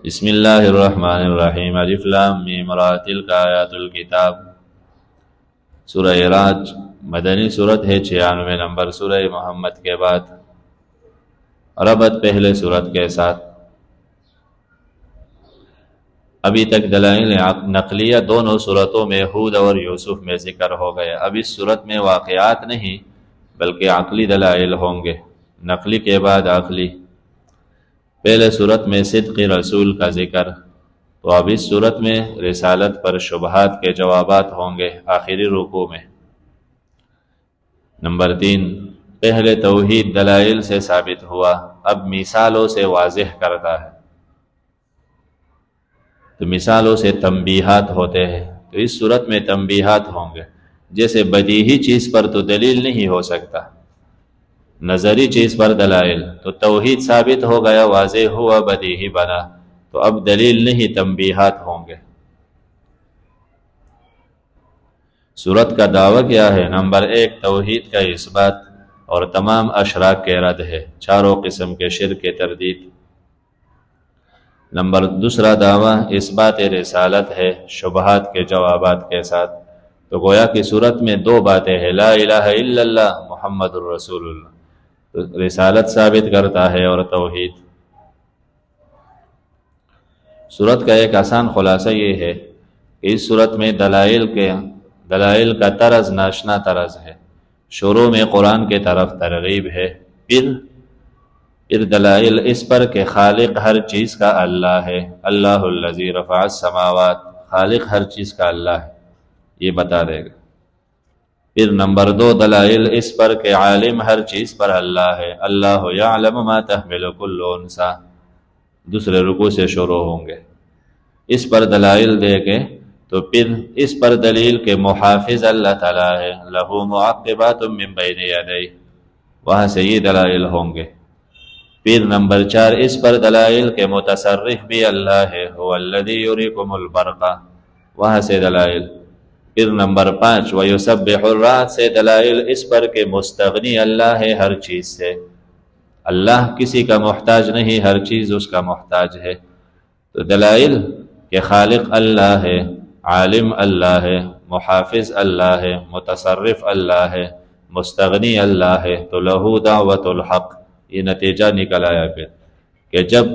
بسم اللہ الرحمن الرحیم الف لام میم را تلک آیات الکتاب۔ سورہ راج مدنی صورت ہے، 96 نمبر سورہ محمد کے بعد، ربط پہلے صورت کے ساتھ۔ ابھی تک دلائل نقلیہ دونوں صورتوں میں ہود اور یوسف میں ذکر ہو گئے۔ اب اس صورت میں واقعات نہیں بلکہ عقلی دلائل ہوں گے، نقلی کے بعد عقلی۔ پہلے صورت میں صدق رسول کا ذکر، تو اب اس صورت میں رسالت پر شبہات کے جوابات ہوں گے آخری رکوع میں۔ نمبر 3، پہلے توحید دلائل سے ثابت ہوا، اب مثالوں سے واضح کرتا ہے۔ تو مثالوں سے تنبیہات ہوتے ہیں، تو اس صورت میں تنبیہات ہوں گے۔ جیسے بدیہی چیز پر تو دلیل نہیں ہو سکتا، نظری چیز پر دلائل، تو توحید ثابت ہو گیا، واضح ہوا، بدیہی بنا، تو اب دلیل نہیں تنبیہات ہوں گے۔ صورت کا دعویٰ کیا ہے؟ نمبر 1، توحید کا اثبات اور تمام اشراک کے رد ہے، چاروں قسم کے شرک کے تردید۔ نمبر 2 دعویٰ اثبات رسالت ہے، شبہات کے جوابات کے ساتھ۔ تو گویا کی صورت میں 2 باتیں ہیں، لا الہ الا اللہ محمد الرسول اللہ، تو رسالت ثابت کرتا ہے اور توحید۔ صورت کا ایک آسان خلاصہ یہ ہے کہ اس صورت میں دلائل کا طرز ناشنا طرز ہے۔ شروع میں قرآن کے طرف ترغیب ہے، پھر دلائل اس پر کہ خالق ہر چیز کا اللہ ہے، اللہ الذی رفع السماوات، خالق ہر چیز کا اللہ ہے، یہ بتا دے گا۔ پھر نمبر 2، دلائل اس پر کہ عالم ہر چیز پر اللہ ہے، اللہ یعلم ما تحمل کل انثی، دوسرے رکوع سے شروع ہوں گے۔ اس پر دلائل دے کے تو پھر اس پر دلیل کہ محافظ اللہ تعالیٰ ہے، لہ معقبات من بین یدیہ، وہاں سے یہ دلائل ہوں گے۔ پھر نمبر 4، اس پر دلائل کہ متصرف بھی اللہ ہے، هو الذی یریکم البرق، وہاں سے دلائل۔ پھر نمبر 5، ویسبح الرعد سے دلائل اس پر کہ مستغنی اللہ ہے ہر چیز سے، اللہ کسی کا محتاج نہیں، ہر چیز اس کا محتاج ہے۔ تو دلائل کہ خالق اللہ ہے، عالم اللہ ہے، محافظ اللہ ہے، متصرف اللہ ہے، مستغنی اللہ ہے، تو لہو دعوت الحق، یہ نتیجہ نکل آیا پھر کہ جب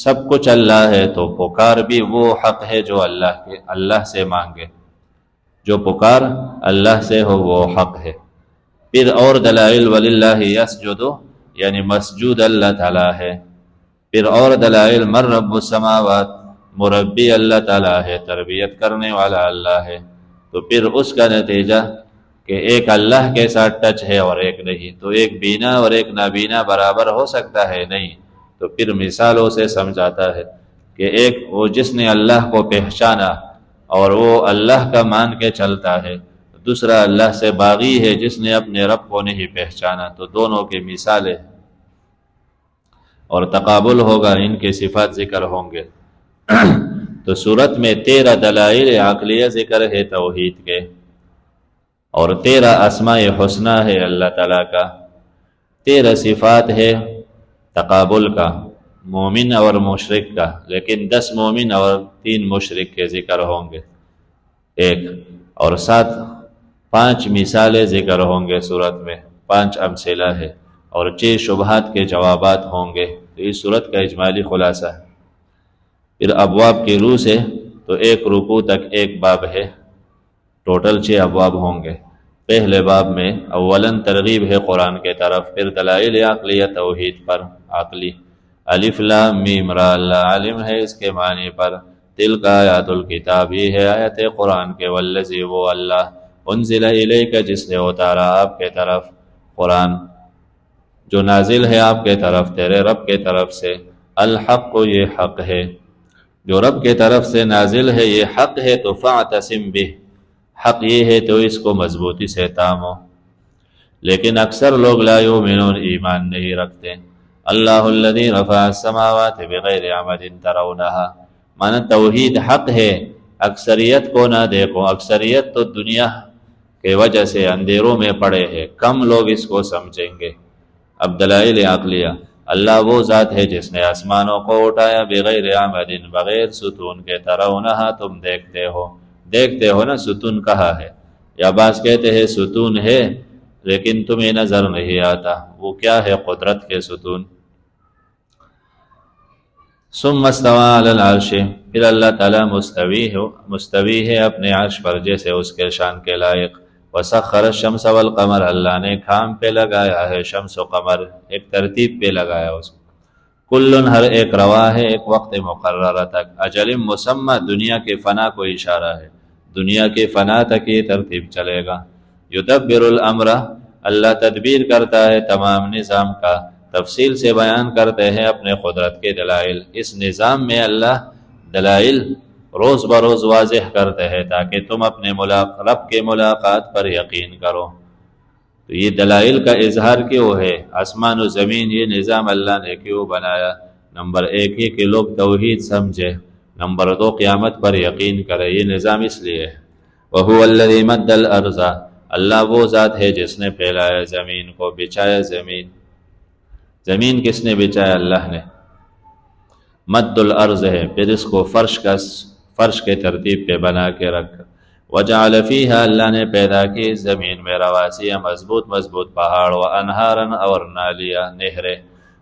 سب کچھ اللہ ہے تو پکار بھی وہ حق ہے جو اللہ سے مانگے، جو پکار اللہ سے ہو وہ حق ہے۔ پھر اور دلائل وللہ یسجد، یعنی مسجود اللہ تعالیٰ ہے۔ پھر اور دلائل من رب السماوات، مربی اللہ تعالیٰ ہے، تربیت کرنے والا اللہ ہے۔ تو پھر اس کا نتیجہ کہ ایک اللہ کے ساتھ ٹچ ہے اور ایک نہیں، تو ایک بینا اور ایک نابینا برابر ہو سکتا ہے؟ نہیں۔ تو پھر مثالوں سے سمجھاتا ہے کہ ایک وہ جس نے اللہ کو پہچانا اور وہ اللہ کا مان کے چلتا ہے، دوسرا اللہ سے باغی ہے جس نے اپنے رب کو نہیں پہچانا، تو دونوں کی مثالیں اور تقابل ہوگا، ان کے صفات ذکر ہوں گے۔ تو صورت میں 13 دلائل عقلیہ ذکر ہے توحید کے، اور 13 اسماء حسنہ ہے اللہ تعالیٰ کا، 13 صفات ہے تقابل کا، مومن اور مشرک کا، لیکن 10 مومن اور 3 مشرک کے ذکر ہوں گے ایک، اور 5 مثالیں ذکر ہوں گے صورت میں، 5 امثلہ ہے، اور 6 شبہات کے جوابات ہوں گے۔ تو اس صورت کا اجمالی خلاصہ ہے۔ پھر ابواب کی روح سے تو ایک رکوع تک ایک باب ہے، ٹوٹل 6 ابواب ہوں گے۔ پہلے باب میں اولاً ترغیب ہے قرآن کے طرف، پھر دلائل عقلیہ توحید پر عقلی، الف لام میم را، اللہ عالم ہے اس کے معنی پر، تلک آیات الکتاب، یہ ہے آیت قرآن کے، والذی وہ اللہ، انزل الیک جس نے اتارا آپ کے طرف قرآن، جو نازل ہے آپ کے طرف تیرے رب کے طرف سے، الحق یہ حق ہے، جو رب کے طرف سے نازل ہے یہ حق ہے، تو فاعتصم بہ، حق یہ ہے تو اس کو مضبوطی سے تامو۔ لیکن اکثر لوگ لا یؤمنون، ایمان نہیں رکھتے۔ اللہ الذی رفع السماوات بغیر عمد ترونہا، مانا توحید حق ہے، اکثریت کو نہ دیکھو، اکثریت تو دنیا کے وجہ سے اندھیروں میں پڑے ہیں، کم لوگ اس کو سمجھیں گے۔ اب دلائل عقلیہ، اللہ وہ ذات ہے جس نے آسمانوں کو اٹھایا بغیر عمد، بغیر ستون کے، ترونہا تم دیکھتے ہو نا ستون کہاں ہے، یا بعض کہتے ہیں ستون ہے لیکن تمہیں نظر نہیں آتا، وہ کیا ہے؟ قدرت کے ستون۔ ثم استوى علی العرش، پھر اللہ تعالیٰ مستوی ہے اپنے عرش پر، جیسے اس کے شان کے لائق۔ وسخر الشمس والقمر، اللہ نے کام پہ لگایا ہے شمس و قمر، ایک ترتیب پہ لگایا اس کو۔ کل، ہر ایک روا ہے ایک وقت مقررہ تک، اجل مسمى، دنیا کے فنا کو اشارہ ہے، دنیا کے فنا تک یہ ترتیب چلے گا۔ یدبر الامر، اللہ تدبیر کرتا ہے تمام نظام کا، تفصیل سے بیان کرتے ہیں اپنے قدرت کے دلائل، اس نظام میں اللہ دلائل روز بروز واضح کرتے ہیں تاکہ تم اپنے رب کے ملاقات پر یقین کرو۔ تو یہ دلائل کا اظہار کیوں ہے؟ آسمان و زمین یہ نظام اللہ نے کیوں بنایا؟ نمبر 1 یہ کہ لوگ توحید سمجھے، نمبر 2 قیامت پر یقین کرے، یہ نظام اس لیے ہے۔ وَهُوَ الَّذِي مَدَّ الْأَرْضَ، اللہ وہ ذات ہے جس نے پھیلایا زمین کو، بچھایا زمین کس نے بچھایا؟ اللہ نے۔ مد الارض ہے، پھر اس کو فرش کے ترتیب پہ بنا کے رکھا۔ وجعل فیہا، اللہ نے پیدا کی زمین میں رواسی، مضبوط پہاڑ، وانہارا، اور نالیاں، نہریں،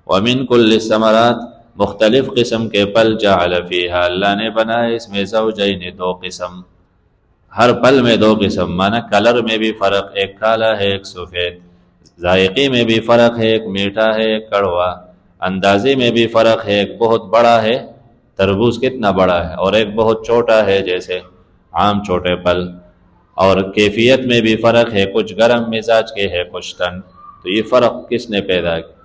ومن کل الثمرات، مختلف قسم کے پل، جعل فیہا، اللہ نے بنائے اس میں زوجین، 2 قسم، ہر پل میں 2 قسم، مانا کلر میں بھی فرق، ایک کالا ہے ایک سفید، ذائقے میں بھی فرق ہے، ایک میٹھا ہے ایک کڑوا، اندازے میں بھی فرق ہے، ایک بہت بڑا ہے، تربوز کتنا بڑا ہے، اور ایک بہت چھوٹا ہے جیسے عام چھوٹے پل، اور کیفیت میں بھی فرق ہے، کچھ گرم مزاج کے ہے کچھ ٹھنڈ۔ تو یہ فرق کس نے پیدا کیا؟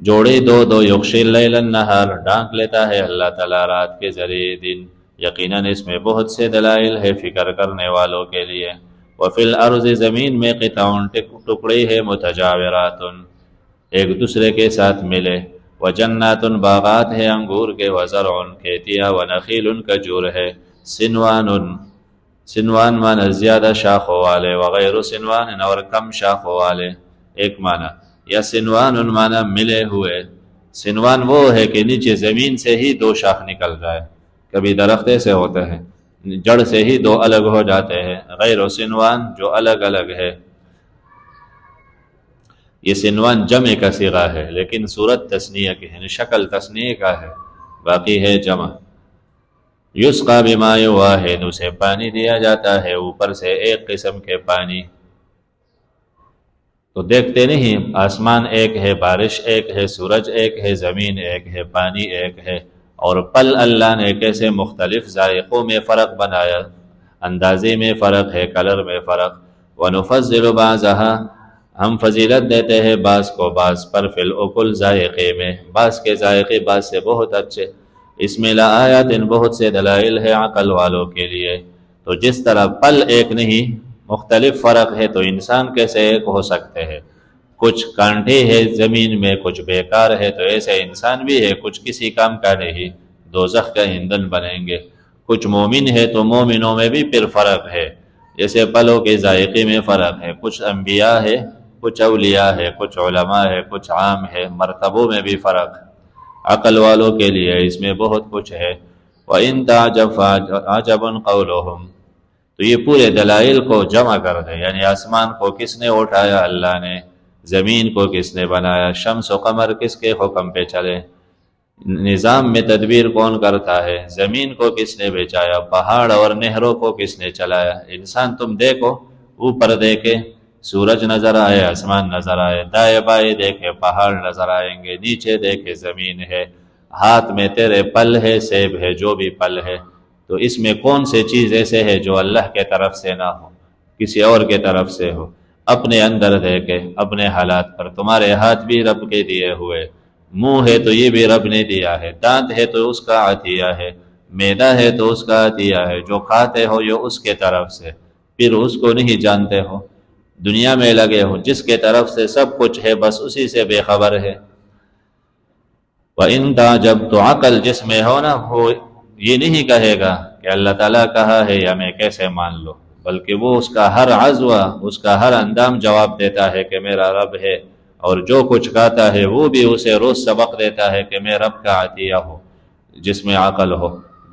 جوڑے 2 یغشی اللیل النہار، ڈانک لیتا ہے اللہ تعالیٰ رات کے ذریعے دن، یقیناً اس میں بہت سے دلائل ہے فکر کرنے والوں کے لیے۔ وفی الارض، زمین میں قطع ٹکڑے ہے، متجاورات، ایک دوسرے کے ساتھ ملے، وجنات، باغات ہے انگور کے، وزرع، کھیتیاں، ونخیل، کھجور ہے، سنوان معنی زیادہ شاخوں والے، وغیر سنوان، اور کم شاخوں والے، ایک معنی، یا سنوان معنی ملے ہوئے، سنوان وہ ہے کہ نیچے زمین سے ہی 2 شاخ نکل جائے، کبھی درخت سے ہوتے ہیں جڑ سے ہی 2 الگ ہو جاتے ہیں، غیر سنوان جو الگ الگ ہے۔ یہ سنوان جمع کا صیغہ ہے لیکن صورت تثنیہ کی ہے، شکل تثنیہ کا ہے، باقی ہے جمع۔ یسقا بماء واحد، اسے پانی دیا جاتا ہے اوپر سے ایک قسم کے پانی۔ تو دیکھتے نہیں، آسمان ایک ہے، بارش ایک ہے، سورج ایک ہے، زمین ایک ہے، پانی ایک ہے، اور پل اللہ نے کیسے مختلف ذائقوں میں فرق بنایا، اندازے میں فرق ہے، کلر میں فرق۔ وَنُفَضِّلُ بَعْضَهَا، ہم فضیلت دیتے ہیں بعض کو بعض پر، فی الاکل، ذائقے میں، بعض کے ذائقے بعض سے بہت اچھے، اس میں لآیات، بہت سے دلائل ہے عقل والوں کے لیے۔ تو جس طرح پل ایک نہیں، مختلف فرق ہے، تو انسان کیسے ایک ہو سکتے ہیں؟ کچھ کانٹے ہے زمین میں، کچھ بیکار ہے، تو ایسے انسان بھی ہے، کچھ کسی کام کا نہیں، دوزخ کا ایندھن بنیں گے۔ کچھ مومن ہے تو مومنوں میں بھی پھر فرق ہے، جیسے پلوں کے ذائقے میں فرق ہے، کچھ انبیاء ہے، کچھ اولیاء ہے، کچھ علماء ہے، کچھ عام ہے، مرتبوں میں بھی فرق ہے، عقل والوں کے لیے اس میں بہت کچھ ہے۔ وَإِن تَعْجَبْ فَعَجَبٌ قَوْلُهُمْ، تو یہ پورے دلائل کو جمع کر دے، یعنی آسمان کو کس نے اٹھایا؟ اللہ نے۔ زمین کو کس نے بنایا؟ شمس و قمر کس کے حکم پہ چلے؟ نظام میں تدبیر کون کرتا ہے؟ زمین کو کس نے بچایا؟ پہاڑ اور نہروں کو کس نے چلایا؟ انسان تم دیکھو، اوپر دیکھے سورج نظر آئے، آسمان نظر آئے، دائیں بائیں دیکھے پہاڑ نظر آئیں گے، نیچے دیکھے زمین ہے، ہاتھ میں تیرے پل ہے، سیب ہے، جو بھی پل ہے، تو اس میں کون سے چیز ایسے ہے جو اللہ کے طرف سے نہ ہو، کسی اور کے طرف سے ہو؟ اپنے اندر دیکھے، اپنے حالات پر، تمہارے ہاتھ بھی رب کے دیے ہوئے، منہ ہے تو یہ بھی رب نے دیا ہے، دانت ہے تو اس کا عطیہ ہے، معدہ ہے تو اس کا عطیہ ہے، جو کھاتے ہو یہ اس کے طرف سے، پھر اس کو نہیں جانتے ہو، دنیا میں لگے ہو، جس کے طرف سے سب کچھ ہے بس اسی سے بے خبر ہے۔ وَإِن تَعْجَبْ، تو عقل جس میں ہو نا، وہ یہ نہیں کہے گا کہ اللہ تعالیٰ کہا ہے یا میں کیسے مان لو، بلکہ وہ اس کا ہر عضو، اس کا ہر اندام جواب دیتا ہے کہ میرا رب ہے، اور جو کچھ کھاتا ہے وہ بھی اسے روز سبق دیتا ہے کہ میں رب کا عطیہ ہوں، جس میں عقل ہو۔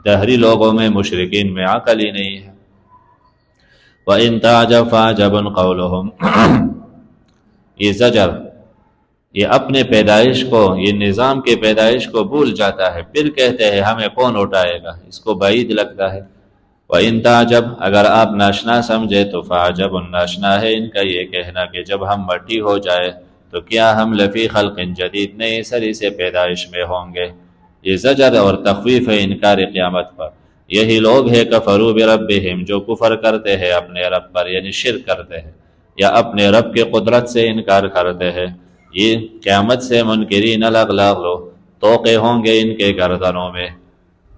دہری لوگوں میں مشرکین میں عقل ہی نہیں ہے۔ وَإِن تَعْجَبْ فَعَجَبٌ قَوْلُهُمْ، یہ زجر، یہ اپنے پیدائش کو، یہ نظام کے پیدائش کو بھول جاتا ہے، پھر کہتے ہیں ہمیں کون اٹھائے گا، اس کو بعید لگتا ہے۔ وَإِن تَعْجَبْ، اگر آپ ناشنا سمجھے تو فَعَجَبٌ، ناشنا ہے ان کا یہ کہنا کہ جب ہم مٹی ہو جائے تو کیا ہم لفی خلق جدید نئے سری سے پیدائش میں ہوں گے۔ یہ زجر اور تخویف ہے انکار قیامت پر۔ یہی لوگ ہیں کفروا بربہم، جو کفر کرتے ہیں اپنے رب پر، یعنی شرک کرتے ہیں یا اپنے رب کے قدرت سے انکار کرتے ہیں۔ یہ قیامت سے منکرین الاغلاظ لو، توقے ہوں گے ان کے گردنوں میں۔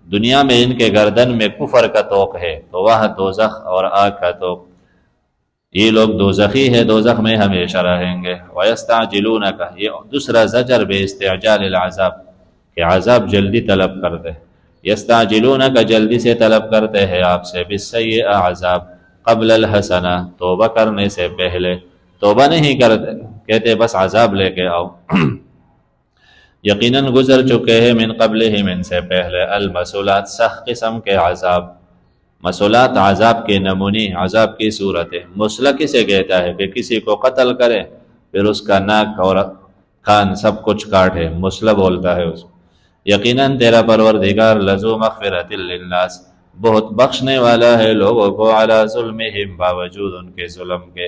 دنیا میں ان کے گردن میں کفر کا توق ہے تو وہاں دوزخ اور آگ کا توق۔ یہ لوگ دوزخی ہے، دوزخ میں ہمیشہ رہیں گے۔ وَيَسْتَعْجِلُونَكَ، یہ دوسرا زجر بے استعجال العذاب، کہ عذاب جلدی طلب کرتے۔ یستعجلونک، جلدی سے طلب کرتے ہیں آپ سے، بالسیئہ، عذاب، قبل الحسنہ، توبہ کرنے سے پہلے۔ توبہ نہیں کرتے، کہتے بس عذاب لے کے آؤ۔ یقیناً گزر چکے ہیں من قبلہم، ان سے پہلے، المثلات، سخت قسم کے عذاب۔ مثلات عذاب کے نمونی، عذاب کی صورتیں۔ مثلہ کسے کہتا ہے کہ کسی کو قتل کرے پھر اس کا ناک اور کان سب کچھ کاٹے، مثلہ بولتا ہے اس کو۔ یقیناً تیرا پروردگار لذو مغفرۃ للناس، بہت بخشنے والا ہے لوگوں کو، علی ظلمہم، باوجود ان کے ظلم کے۔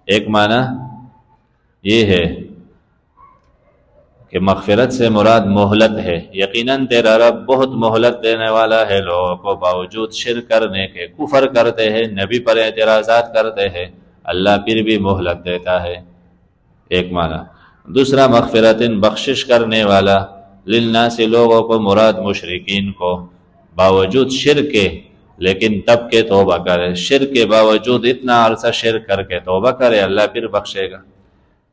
ایک معنی یہ ہے کہ مغفرت سے مراد مہلت ہے، یقیناً تیرا رب بہت مہلت دینے والا ہے لوگوں کو، باوجود شرک کرنے کے، کفر کرتے ہیں، نبی پر اعتراضات کرتے ہیں، اللہ پھر بھی مہلت دیتا ہے۔ ایک معنی۔ دوسرا مغفرت، بخشش کرنے والا، للناس، لوگوں کو، مراد مشرکین کو، باوجود شرک کے، لیکن تب کے توبہ کرے، شرک کے باوجود اتنا عرصہ شرک کر کے توبہ کرے، اللہ پھر بخشے گا۔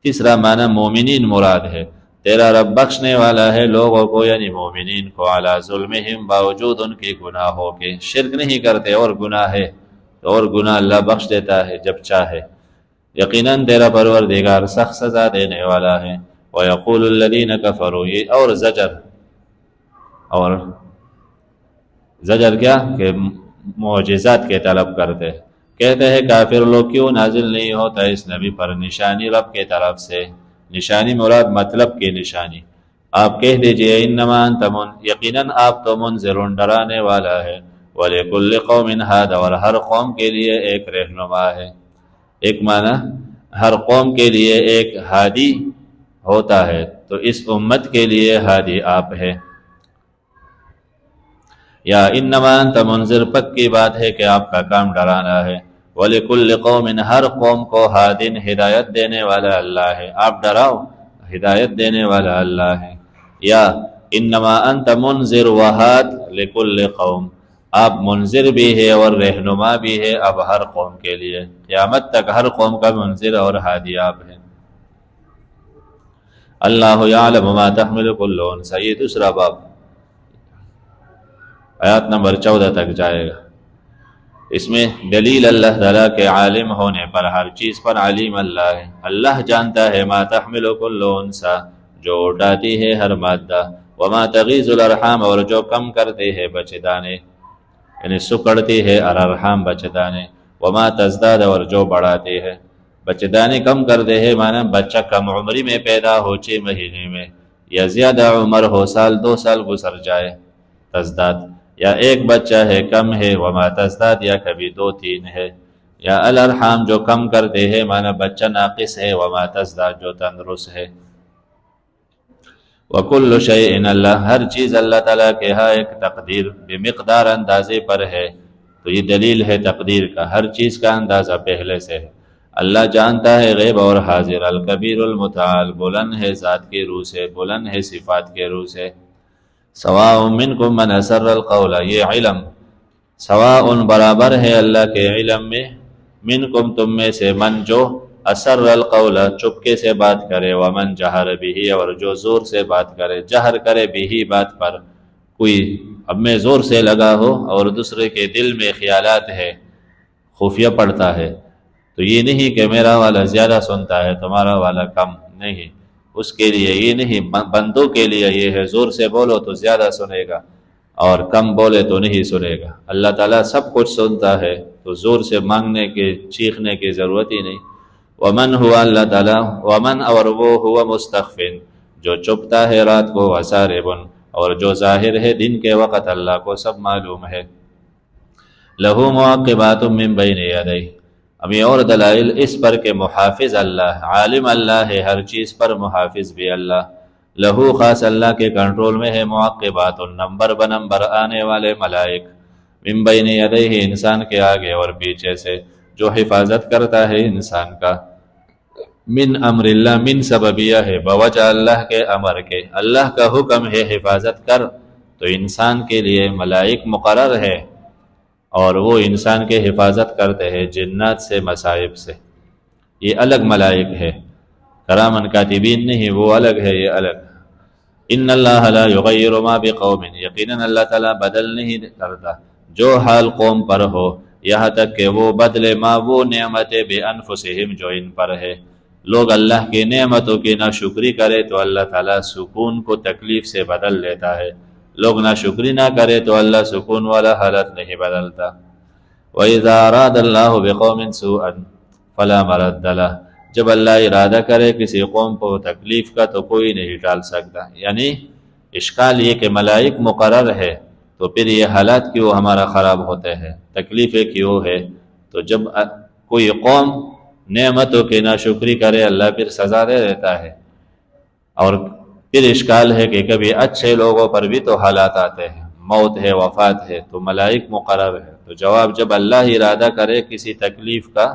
تیسرا معنی مومنین مراد ہے، تیرا رب بخشنے والا ہے لوگوں کو، یعنی مومنین کو، علی ظلمہم، باوجود ان کی گناہوں کے، شرک نہیں کرتے اور گناہ ہے، اور گناہ اللہ بخش دیتا ہے جب چاہے۔ یقیناً تیرا پروردگار سخت سزا دینے والا ہے۔ وَيَقُولُ الَّذِينَ كَفَرُوا، یہ اور زجر، اور زجر کیا کہ معجزات کے طلب کرتے، کہتے ہیں کافر لوگ کیوں نازل نہیں ہوتا اس نبی پر نشانی رب کے طرف سے۔ نشانی مراد مطلب کی نشانی۔ آپ کہہ دیجئے انما انت یقیناً آپ تو منذر، ڈرانے والا ہے، وَلِكُلِّ قَوْمٍ هَادٍ، اور ہر قوم کے لیے ایک رہنما ہے۔ ایک معنی، ہر قوم کے لیے ایک ہادی ہوتا ہے، تو اس امت کے لیے ہادی آپ ہے۔ یا انما انت منذر، پکی بات ہے کہ آپ کا کام ڈرانا ہے۔ وَلِكُلِّ قَوْمٍ، ہر قوم کو، ہادٍ، ہدایت دینے والا اللہ ہے، آپ ڈراؤ، ہدایت دینے والا اللہ ہے۔ یا انما انت منذر وہاد لِكُلِّ قوم، آپ منذر بھی ہے اور رہنما بھی ہے اب ہر قوم کے لیے، قیامت تک ہر قوم کا منذر اور ہادی آپ ہیں۔ اللہ یعلم ما تحمل کل انثی، یہ دوسرا باب آیات نمبر 14 تک جائے گا۔ اس میں دلیل اللہ تعالیٰ کے عالم ہونے پر، ہر چیز پر علیم اللہ ہے، اللہ جانتا ہے ما تحمل کل انثی، جو اٹھاتی ہے ہر مادہ، وما تغیض الارحام، اور جو کم کرتے ہیں بچے دانے، یعنی سکڑتی ہے الارحام بچے دانے، وما تزداد، اور جو بڑھاتی ہے بچے دانے، کم کرتے ہیں معنی بچہ کم عمری میں پیدا ہو 6 مہینے میں، یا زیادہ عمر ہو، سال 2 سال گزر جائے، تزداد، یا ایک بچہ ہے کم ہے، وما تزداد، یا کبھی 2 3 ہے، یا الارحام جو کم کرتے ہیں معنی بچہ ناقص ہے، وما تزداد جو تندرست ہے۔ وَكُلُّ شَيْءٍ، اللہ ہر چیز اللہ تعالیٰ کے ہاں ایک تقدیر بمقدار اندازے پر ہے، تو یہ دلیل ہے تقدیر کا، ہر چیز کا اندازہ پہلے سے ہے۔ اللہ جانتا ہے غیب اور حاضر، الکبیر المتعال، بلند ہے ذات کے روح سے، بلند ہے صفات کے روح سے۔ سواء منکم من اسر القول، یہ علم سواء برابر ہے اللہ کے علم میں، منکم تم میں سے، من جو اسر القول چپکے سے بات کرے، ومن جہر بھی، اور جو زور سے بات کرے، جہر کرے بھی بات پر، کوئی اب میں زور سے لگا ہو اور دوسرے کے دل میں خیالات ہے، خفیہ پڑتا ہے، تو یہ نہیں کہ میرا والا زیادہ سنتا ہے تمہارا والا کم، نہیں، اس کے لیے یہ نہیں، بندوں کے لیے یہ ہے زور سے بولو تو زیادہ سنے گا اور کم بولے تو نہیں سنے گا۔ اللہ تعالیٰ سب کچھ سنتا ہے، تو زور سے مانگنے کے چیخنے کی ضرورت ہی نہیں۔ ومن ہوا اللہ تعالیٰ، ومن اور وہ ہوا مستخفن جو چپتا ہے رات کو، وساربن اور جو ظاہر ہے دن کے وقت، اللہ کو سب معلوم ہے۔ لہو معقبات من بین یدیہ، ابھی اور دلائل اس پر کہ محافظ اللہ، عالم اللہ ہے، ہر چیز پر محافظ بھی اللہ۔ لہو خاص اللہ کے کنٹرول میں ہے، معقبات نمبر بنمبر آنے والے ملائک، من بین یدیہ انسان کے آگے اور پیچھے سے، جو حفاظت کرتا ہے انسان کا۔ من امر اللہ، من سببیہ ہے بوجہ اللہ کے امر کے، اللہ کا حکم ہے حفاظت کر، تو انسان کے لیے ملائک مقرر ہے اور وہ انسان کے حفاظت کرتے ہیں جنات سے، مصائب سے۔ یہ الگ ملائک ہے، کرامن کاتبین نہیں، وہ الگ ہے، یہ الگ۔ ان اللہ لا یغیر ما بقوم، یقیناً اللہ تعالیٰ بدل نہیں کرتا جو حال قوم پر ہو، یہاں تک کہ وہ بدلے ما وہ نعمتیں بانفسہم جو ان پر ہے۔ لوگ اللہ کی نعمتوں کی ناشکری کرے تو اللہ تعالیٰ سکون کو تکلیف سے بدل لیتا ہے، لوگ ناشکری نہ کرے تو اللہ سکون والا حالت نہیں بدلتا۔ وَإِذَا أَرَادَ اللَّهُ بِقَوْمٍ سُوءًا فَلَا مَرَدَّ لَهُ، جب اللہ ارادہ کرے کسی قوم کو تکلیف کا تو کوئی نہیں ٹال سکتا۔ یعنی اشکال یہ کہ ملائک مقرر ہے تو پھر یہ حالات کیوں ہمارا خراب ہوتے ہیں، تکلیفیں کیوں ہے؟ تو جب کوئی قوم نعمتوں کی ناشکری کرے اللہ پھر سزا دے دیتا ہے، اور پھر اشکال ہے کہ کبھی اچھے لوگوں پر بھی تو حالات آتے ہیں، موت ہے، وفات ہے، تو ملائک مقرر ہے۔ تو جواب، جب اللہ ارادہ کرے کسی تکلیف کا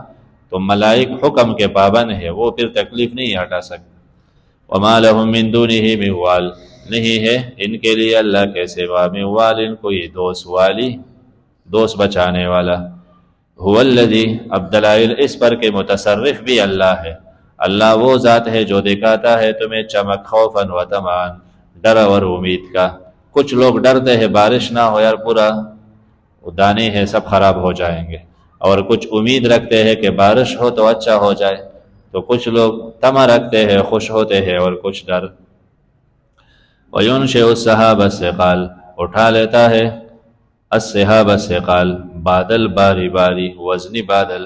تو ملائک حکم کے پابند ہے، وہ پھر تکلیف نہیں ہٹا سکتے۔ وما لهم من دونه من وال، نہیں ہے ان کے لیے اللہ کے سوا من وال کوئی دوست، والی دوست بچانے والا۔ هو الذی، اب دلائل اس پر کہ متصرف بھی اللہ ہے، اللہ وہ ذات ہے جو دکھاتا ہے تمہیں چمک خوفاً و طمعاً، ڈر اور امید کا۔ کچھ لوگ ڈرتے ہیں بارش نہ ہو یار، پورا دانے ہیں سب خراب ہو جائیں گے، اور کچھ امید رکھتے ہیں کہ بارش ہو تو اچھا ہو جائے، تو کچھ لوگ طمع رکھتے ہیں، خوش ہوتے ہیں، اور کچھ ڈر۔ وَيُنشِئُ السَّحَابَ الثِّقَالَ، اٹھا لیتا ہے السحاب الثقال، بادل باری باری، وزنی بادل۔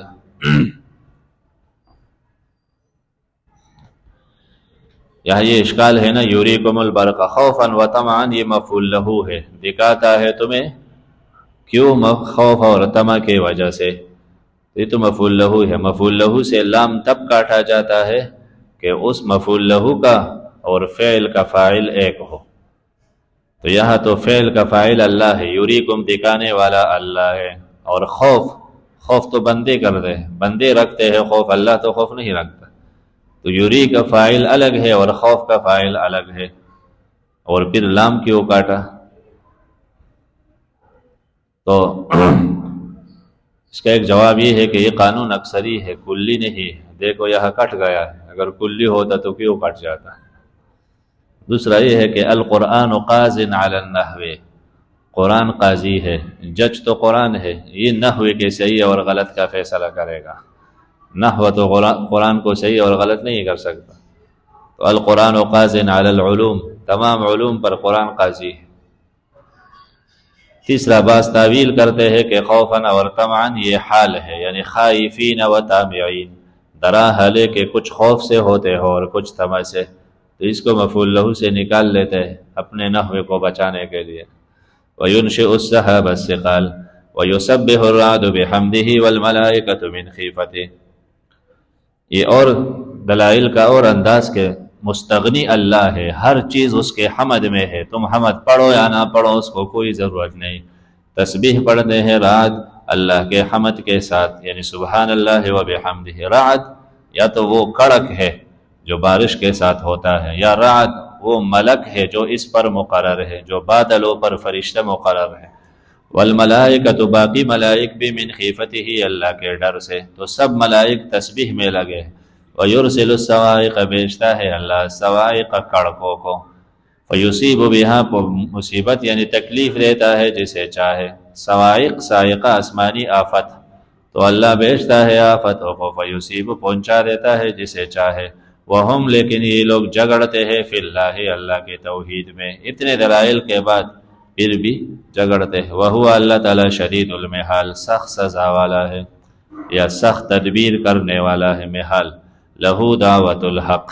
یہاں یہ اشکال ہے نا، یوریکم البرق خوفا و طمعا، یہ مفعول لہو ہے، دکھاتا ہے تمہیں، کیوں؟ خوف اور طمع کی وجہ سے، یہ تو مفعول لہو ہے۔ مفعول لہو سے لام تب کاٹا جاتا ہے کہ اس مفعول لہو کا اور فعل کا فاعل ایک ہو، تو یہاں تو فعل کا فاعل اللہ ہے، یوریکم دکھانے والا اللہ ہے، اور خوف تو بندے کرتے ہیں، بندے رکھتے ہیں خوف، اللہ تو خوف نہیں رکھتا، تو یوری کا فاعل الگ ہے اور خوف کا فاعل الگ ہے، اور پھر لام کیوں کاٹا؟ تو اس کا ایک جواب یہ ہے کہ یہ قانون اکثری ہے، کلی نہیں ہے۔ دیکھو یہاں کٹ گیا ہے، اگر کلی ہوتا تو کیوں کٹ جاتا؟ دوسرا یہ ہے کہ القرآن قاض علی النحو، قرآن قاضی ہے، جج تو قرآن ہے، یہ نحو کے صحیح اور غلط کا فیصلہ کرے گا، نحو تو قرآن کو صحیح اور غلط نہیں کر سکتا۔ تو القرآن قاض علی العلوم، تمام علوم پر قرآن قاضی ہے۔ تیسرا بعض تعویل کرتے ہیں کہ خوفاً اور طمعاً یہ حال ہے، یعنی خائفین و طامعین، ڈرا حالے کہ کچھ خوف سے ہوتے ہو اور کچھ طمع سے، تو اس کو مفعول لہو سے نکال لیتے ہیں اپنے نحو کو بچانے کے لیے۔ وَيُنشِئُ السَّحَابَ الثِّقَالَ وَيُسَبِّحُ الرَّعْدُ بِحَمْدِهِ وَالْمَلَائِكَةُ مِنْ خِیفَتِهِ، یہ اور دلائل کا اور انداز کے مستغنی اللہ ہے، ہر چیز اس کے حمد میں ہے، تم حمد پڑھو یا نہ پڑھو اس کو کوئی ضرورت نہیں۔ تسبیح پڑھتے ہیں رعد اللہ کے حمد کے ساتھ، یعنی سبحان اللہ و بحمدہ۔ رعد یا تو وہ کڑک ہے جو بارش کے ساتھ ہوتا ہے، یا رعد وہ ملک ہے جو اس پر مقرر ہے، جو بادلوں پر فرشتہ مقرر ہے۔ والملائکۃ، باقی ملائک بھی من خیفتہ، اللہ کے ڈر سے، تو سب ملائک تسبیح میں لگے۔ ویرسل الصواعق، بھیجتا ہے اللہ صواعق کڑکوں کو، فیصیب بہا، مصیبت یعنی تکلیف دیتا ہے جسے چاہے۔ صواعق صاعقہ آسمانی آفت، تو اللہ بھیجتا ہے آفتوں کو، فیصیب پہنچا دیتا ہے جسے چاہے۔ وہم لیکن یہ لوگ جھگڑتے ہیں فی اللہ اللہ کے توحید میں، اتنے دلائل کے بعد پھر بھی جھگڑتے ہیں۔ وہو اللہ تعالیٰ شدید المحال، سخت سزا والا ہے یا سخت تدبیر کرنے والا ہے، محال۔ لہو دعوت الحق،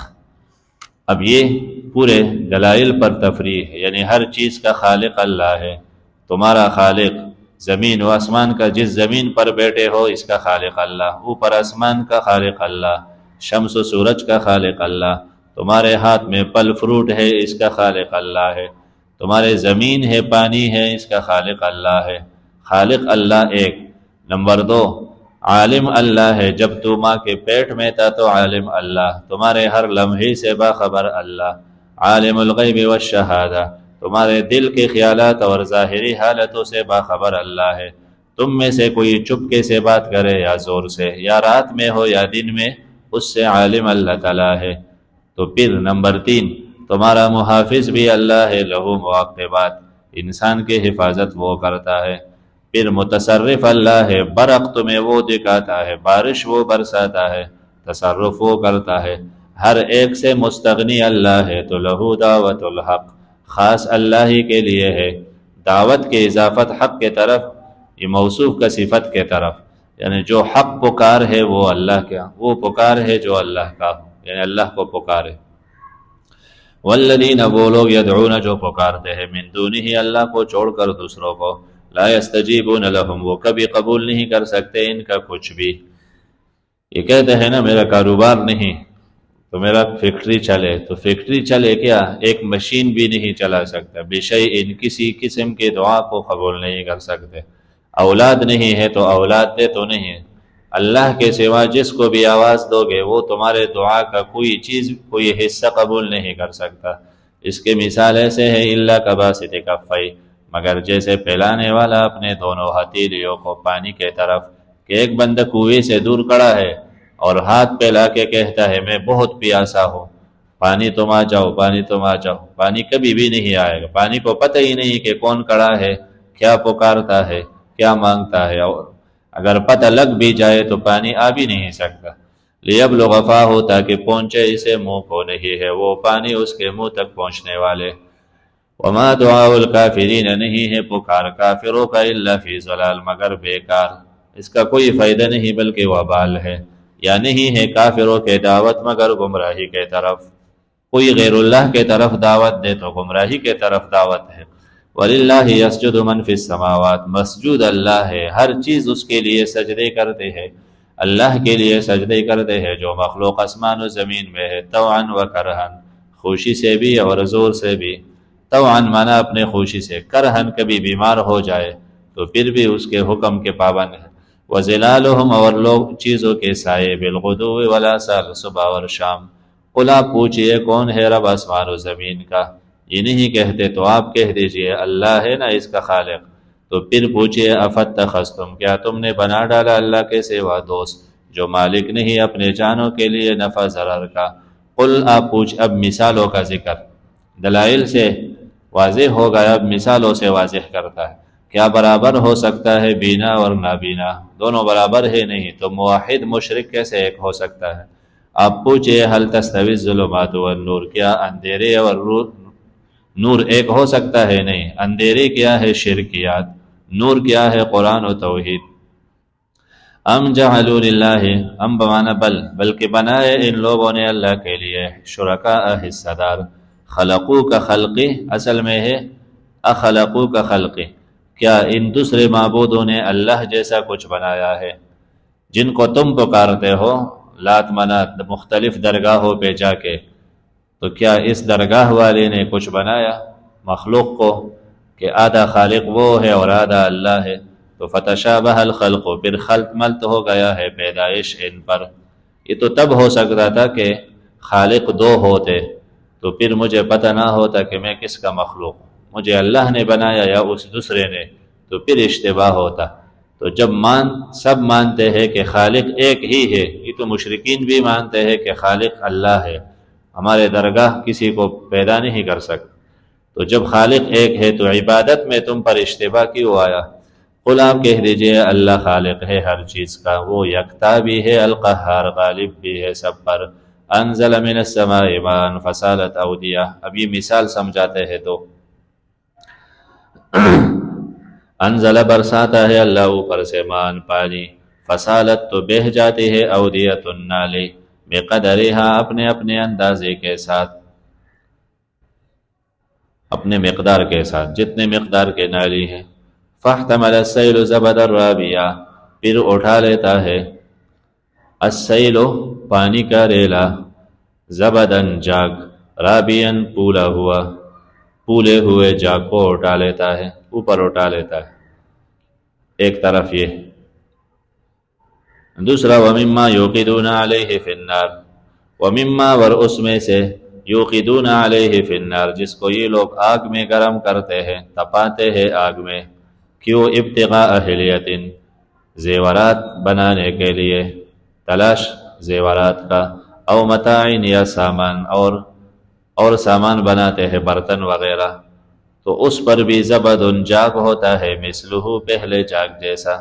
اب یہ پورے دلائل پر تفریح ہے، یعنی ہر چیز کا خالق اللہ ہے۔ تمہارا خالق زمین و آسمان کا، جس زمین پر بیٹھے ہو اس کا خالق اللہ، اوپر آسمان کا خالق اللہ، شمس و سورج کا خالق اللہ، تمہارے ہاتھ میں پھل فروٹ ہے اس کا خالق اللہ ہے، تمہارے زمین ہے پانی ہے اس کا خالق اللہ ہے۔ خالق اللہ ایک۔ نمبر دو، عالم اللہ ہے، جب تو ماں کے پیٹ میں تھا تو عالم اللہ، تمہارے ہر لمحے سے باخبر اللہ۔ عالم الغیب والشہادہ، تمہارے دل کے خیالات اور ظاہری حالتوں سے باخبر اللہ ہے۔ تم میں سے کوئی چپکے سے بات کرے یا زور سے، یا رات میں ہو یا دن میں، اس سے عالم اللہ تعالیٰ ہے۔ تو پھر نمبر تین، تمہارا محافظ بھی اللہ ہے، لہو معقبات، انسان کی حفاظت وہ کرتا ہے۔ پھر متصرف اللہ ہے، برق تمہیں وہ دکھاتا ہے، بارش وہ برساتا ہے، تصرف وہ کرتا ہے، ہر ایک سے مستغنی اللہ ہے۔ تو لہو دعوت الحق، خاص اللہ ہی کے لیے ہے۔ دعوت کی اضافت حق کے طرف، یہ موصوف کا صفت کے طرف، یعنی جو حق پکار ہے وہ اللہ کا، وہ پکار ہے جو اللہ کا ہو، یعنی اللہ کو پکارے۔ والذین، وہ لوگ، یدعون، جو پکارتے ہیں، من دونہ، اللہ کو چھوڑ کر دوسروں کو، لا یستجیبون لہم، وہ کبھی قبول نہیں کر سکتے ان کا کچھ بھی۔ یہ کہتے ہیں نا میرا کاروبار نہیں تو میرا فیکٹری چلے، تو فیکٹری چلے کیا، ایک مشین بھی نہیں چلا سکتا، بشیء، کسی قسم کی دعا کو قبول نہیں کر سکتے۔ اولاد نہیں ہے تو اولاد دے تو نہیں ہے، اللہ کے سوا جس کو بھی آواز دو گے وہ تمہارے دعا کا کوئی چیز، کوئی حصہ قبول نہیں کر سکتا۔ اس کے مثال ایسے ہے، اللہ کباسط کفیہ، مگر جیسے پھیلانے والا اپنے دونوں ہتھیلیوں کو پانی کے طرف، کہ ایک بندہ کنویں سے دور کھڑا ہے اور ہاتھ پھیلا کے کہتا ہے میں بہت پیاسا ہوں، پانی تم آ جاؤ، پانی تم آ جاؤ، پانی کبھی بھی نہیں آئے گا۔ پانی کو پتہ ہی نہیں کہ کون کھڑا ہے، کیا پکارتا ہے، کیا مانگتا ہے، اور اگر پتہ لگ بھی جائے تو پانی آ بھی نہیں سکتا۔ لیبلغ فاہ، تاکہ پہنچے اسے منہ کو، نہیں ہے وہ پانی اس کے منہ تک پہنچنے والے۔ وما دعاء الکافرین، نہیں ہے پکار کافروں کا، الا فی ضلال، مگر بیکار، اس کا کوئی فائدہ نہیں بلکہ وبال ہے، یا نہیں ہے کافروں کے دعوت مگر گمراہی کے طرف۔ کوئی غیر اللہ کے طرف دعوت دے تو گمراہی کے طرف دعوت ہے۔ وَلِلَّهِ يَسْجُدُ مَنْ فِي السَّمَاوَاتِ، مسجود اللہ ہے، ہر چیز اس کے لیے سجدے کرتے ہیں، اللہ کے لیے سجدے کرتے ہیں جو مخلوق آسمان و زمین میں ہے، طوعا و کرہن، خوشی سے بھی اور زور سے بھی۔ طوعا مانا اپنے خوشی سے، کرہن کبھی بیمار ہو جائے تو پھر بھی اس کے حکم کے پابند ہے۔ وَظِلَالُهُمْ، اور لوگ چیزوں کے سائے، بالغدو والآصال، صبح اور شام۔ قل، آپ پوچھئے کون ہے رب آسمان و زمین کا، یہ نہیں کہتے تو آپ کہہ دیجئے اللہ ہے نا اس کا خالق۔ تو پھر پوچھئے افاتخذتم، کیا تم نے بنا ڈالا اللہ کے سوا دوست جو مالک نہیں اپنے جانوں کے لیے نفع ضرر کا۔ قل، آپ پوچھ، اب مثالوں کا ذکر دلائل سے واضح ہو گیا، اب مثالوں سے واضح کرتا ہے۔ کیا برابر ہو سکتا ہے بینا اور نابینا؟ دونوں برابر ہے نہیں، تو موحد مشرک کیسے ایک ہو سکتا ہے؟ آپ پوچھئے حل تستوی الظلمات والنور، کیا اندھیرے اور نور ایک ہو سکتا ہے؟ نہیں، اندھیرے کیا ہے شرکیات، نور کیا ہے قرآن و توحید۔ ام جعلوا للہ، ام بمانا بل، بلکہ بنائے ان لوگوں نے اللہ کے لیے شرکاء، حصہ دار۔ خلقو کا خلقی اصل میں ہے اخلقو کا خلقی، کیا ان دوسرے معبودوں نے اللہ جیسا کچھ بنایا ہے؟ جن کو تم پکارتے ہو، لات منات، مختلف درگاہوں پہ جا کے، تو کیا اس درگاہ والے نے کچھ بنایا مخلوق کو کہ آدھا خالق وہ ہے اور آدھا اللہ ہے؟ تو فتشابہ الخلق، پھر خلط ملط ہو گیا ہے پیدائش ان پر۔ یہ تو تب ہو سکتا تھا کہ خالق دو ہوتے تو پھر مجھے پتہ نہ ہوتا کہ میں کس کا مخلوق ہوں، مجھے اللہ نے بنایا یا اس دوسرے نے، تو پھر اشتباہ ہوتا۔ تو جب سب مانتے ہیں کہ خالق ایک ہی ہے، یہ تو مشرکین بھی مانتے ہیں کہ خالق اللہ ہے، ہمارے درگاہ کسی کو پیدا نہیں کر سکتا، تو جب خالق ایک ہے تو عبادت میں تم پر اشتباہ کیوں آیا؟ قل، آپ کہہ دیجئے اللہ خالق ہے ہر چیز کا، وہ یکتا بھی ہے، القہار، غالب بھی ہے سب پر، انزل من السماء ماء فسالت اودیہ. اب یہ مثال سمجھاتے ہیں تو انزل برساتا ہے اللہ اوپر سے مان پانی، فسالت تو بہہ جاتی ہے اودیۃ نالے، بقدرہا اپنے اپنے اندازے کے ساتھ، اپنے مقدار کے ساتھ، جتنے مقدار کے نالی ہیں. فاحتمل السیل زبدا رابیا، پھر اٹھا لیتا ہے السیل پانی کا ریلا، زبدن جاگ، رابین پولا ہوا، پولے ہوئے جاگ کو اٹھا لیتا ہے، اوپر اٹھا لیتا ہے. ایک طرف یہ. دوسرا وَمِمَّا يُوقِدُونَ عَلَيْهِ فِي النَّارِ، وَمِمَّا ور اس میں سے، یوقدون علیہ فی النار جس کو یہ لوگ آگ میں گرم کرتے ہیں، تپاتے ہیں آگ میں. کیوں؟ ابتغاء حلیۃ، زیورات بنانے کے لیے، تلاش زیورات کا، او متاع یا سامان، اور سامان بناتے ہیں برتن وغیرہ. تو اس پر بھی زبد جاگ ہوتا ہے، مثلہ پہلے جاگ جیسا،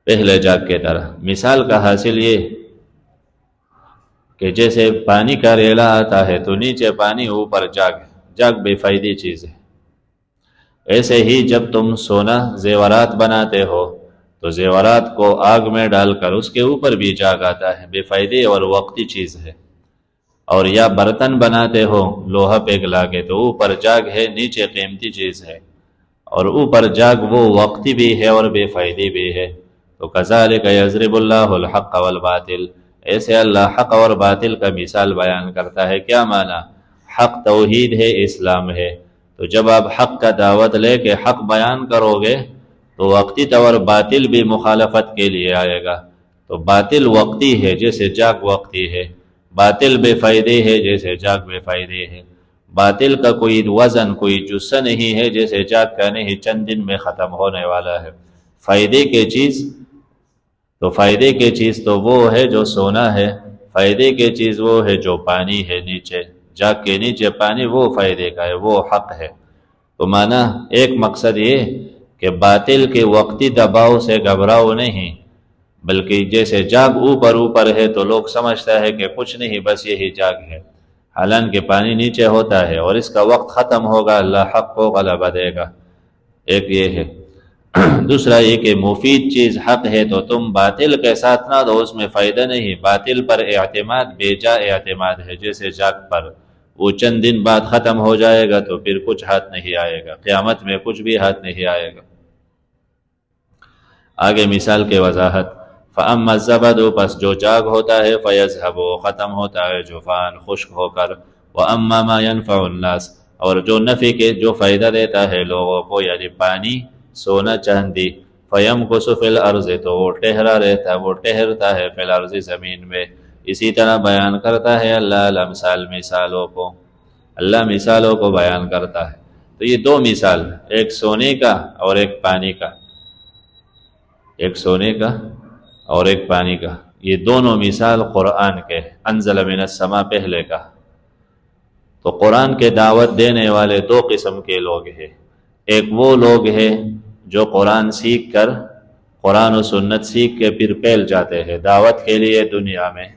پہلے جاگ کے طرح. مثال کا حاصل یہ کہ جیسے پانی کا ریلا آتا ہے تو نیچے پانی، اوپر جاگ، جاگ بے فائدی چیز ہے. ایسے ہی جب تم سونا زیورات بناتے ہو تو زیورات کو آگ میں ڈال کر اس کے اوپر بھی جاگ آتا ہے، بے فائدی اور وقتی چیز ہے. اور یا برتن بناتے ہو لوہا پگھلا کے تو اوپر جاگ ہے، نیچے قیمتی چیز ہے، اور اوپر جاگ وہ وقتی بھی ہے اور بے فائدی بھی ہے. تو کذالک یضرب اللہ الحق والباطل، ایسے اللہ حق اور باطل کا مثال بیان کرتا ہے. کیا معنی؟ حق توحید ہے، اسلام ہے. تو جب آپ حق کا دعوت لے کے حق بیان کرو گے تو وقتی طور باطل بھی مخالفت کے لیے آئے گا. تو باطل وقتی ہے جیسے جاگ وقتی ہے، باطل بے فائدے ہے جیسے جاگ بے فائدے ہے. باطل کا کوئی وزن، کوئی جثہ نہیں ہے جیسے جاگ کا نہیں، چند دن میں ختم ہونے والا ہے. فائدے کی چیز تو فائدے کی چیز تو وہ ہے جو سونا ہے، فائدے کی چیز وہ ہے جو پانی ہے نیچے، جاگ کے نیچے پانی، وہ فائدے کا ہے، وہ حق ہے. تو معنی ایک مقصد یہ کہ باطل کے وقتی دباؤ سے گھبراؤ نہیں، بلکہ جیسے جاگ اوپر اوپر ہے تو لوگ سمجھتا ہے کہ کچھ نہیں، بس یہی جاگ ہے، حالانکہ پانی نیچے ہوتا ہے اور اس کا وقت ختم ہوگا، اللہ حق کو غلبہ دے گا. ایک یہ ہے. دوسرا یہ کہ مفید چیز حق ہے تو تم باطل کے ساتھ نہ دو، اس میں فائدہ نہیں. باطل پر اعتماد بے جا اعتماد ہے، جیسے جاگ پر، وہ چند دن بعد ختم ہو جائے گا تو پھر کچھ ہاتھ نہیں آئے گا، قیامت میں کچھ بھی ہاتھ نہیں آئے گا. آگے مثال کے وضاحت. فَأَمَّا الزَّبَدُ، پس جو جاگ ہوتا ہے، فَيَذْهَبُ، ختم ہوتا ہے، جُفَانًا، خشک ہو کر. وَأَمَّا مَا يَنْفَعُ النَّاسَ، اور جو نفع کے، جو فائدہ دیتا ہے لوگوں کو، یعنی پانی، سونا، چاندی، فَيَمْكُثُ فِي الْأَرْضِ، تو وہ ٹہرا رہتا ہے، وہ ٹہرتا ہے، فی الارض، زمین میں. اسی طرح بیان کرتا ہے اللہ الامثال، مثالوں کو، اللہ مثالوں کو بیان کرتا ہے. تو یہ دو مثال، ایک سونے کا اور ایک پانی کا، ایک سونے کا اور ایک پانی کا، یہ دونوں مثال قرآن کے. انزل من السماء پہلے کا. تو قرآن کے دعوت دینے والے دو قسم کے لوگ ہیں. ایک وہ لوگ ہیں جو قرآن سیکھ کر، قرآن و سنت سیکھ کے پھر پھیل جاتے ہیں دعوت کے لیے دنیا میں،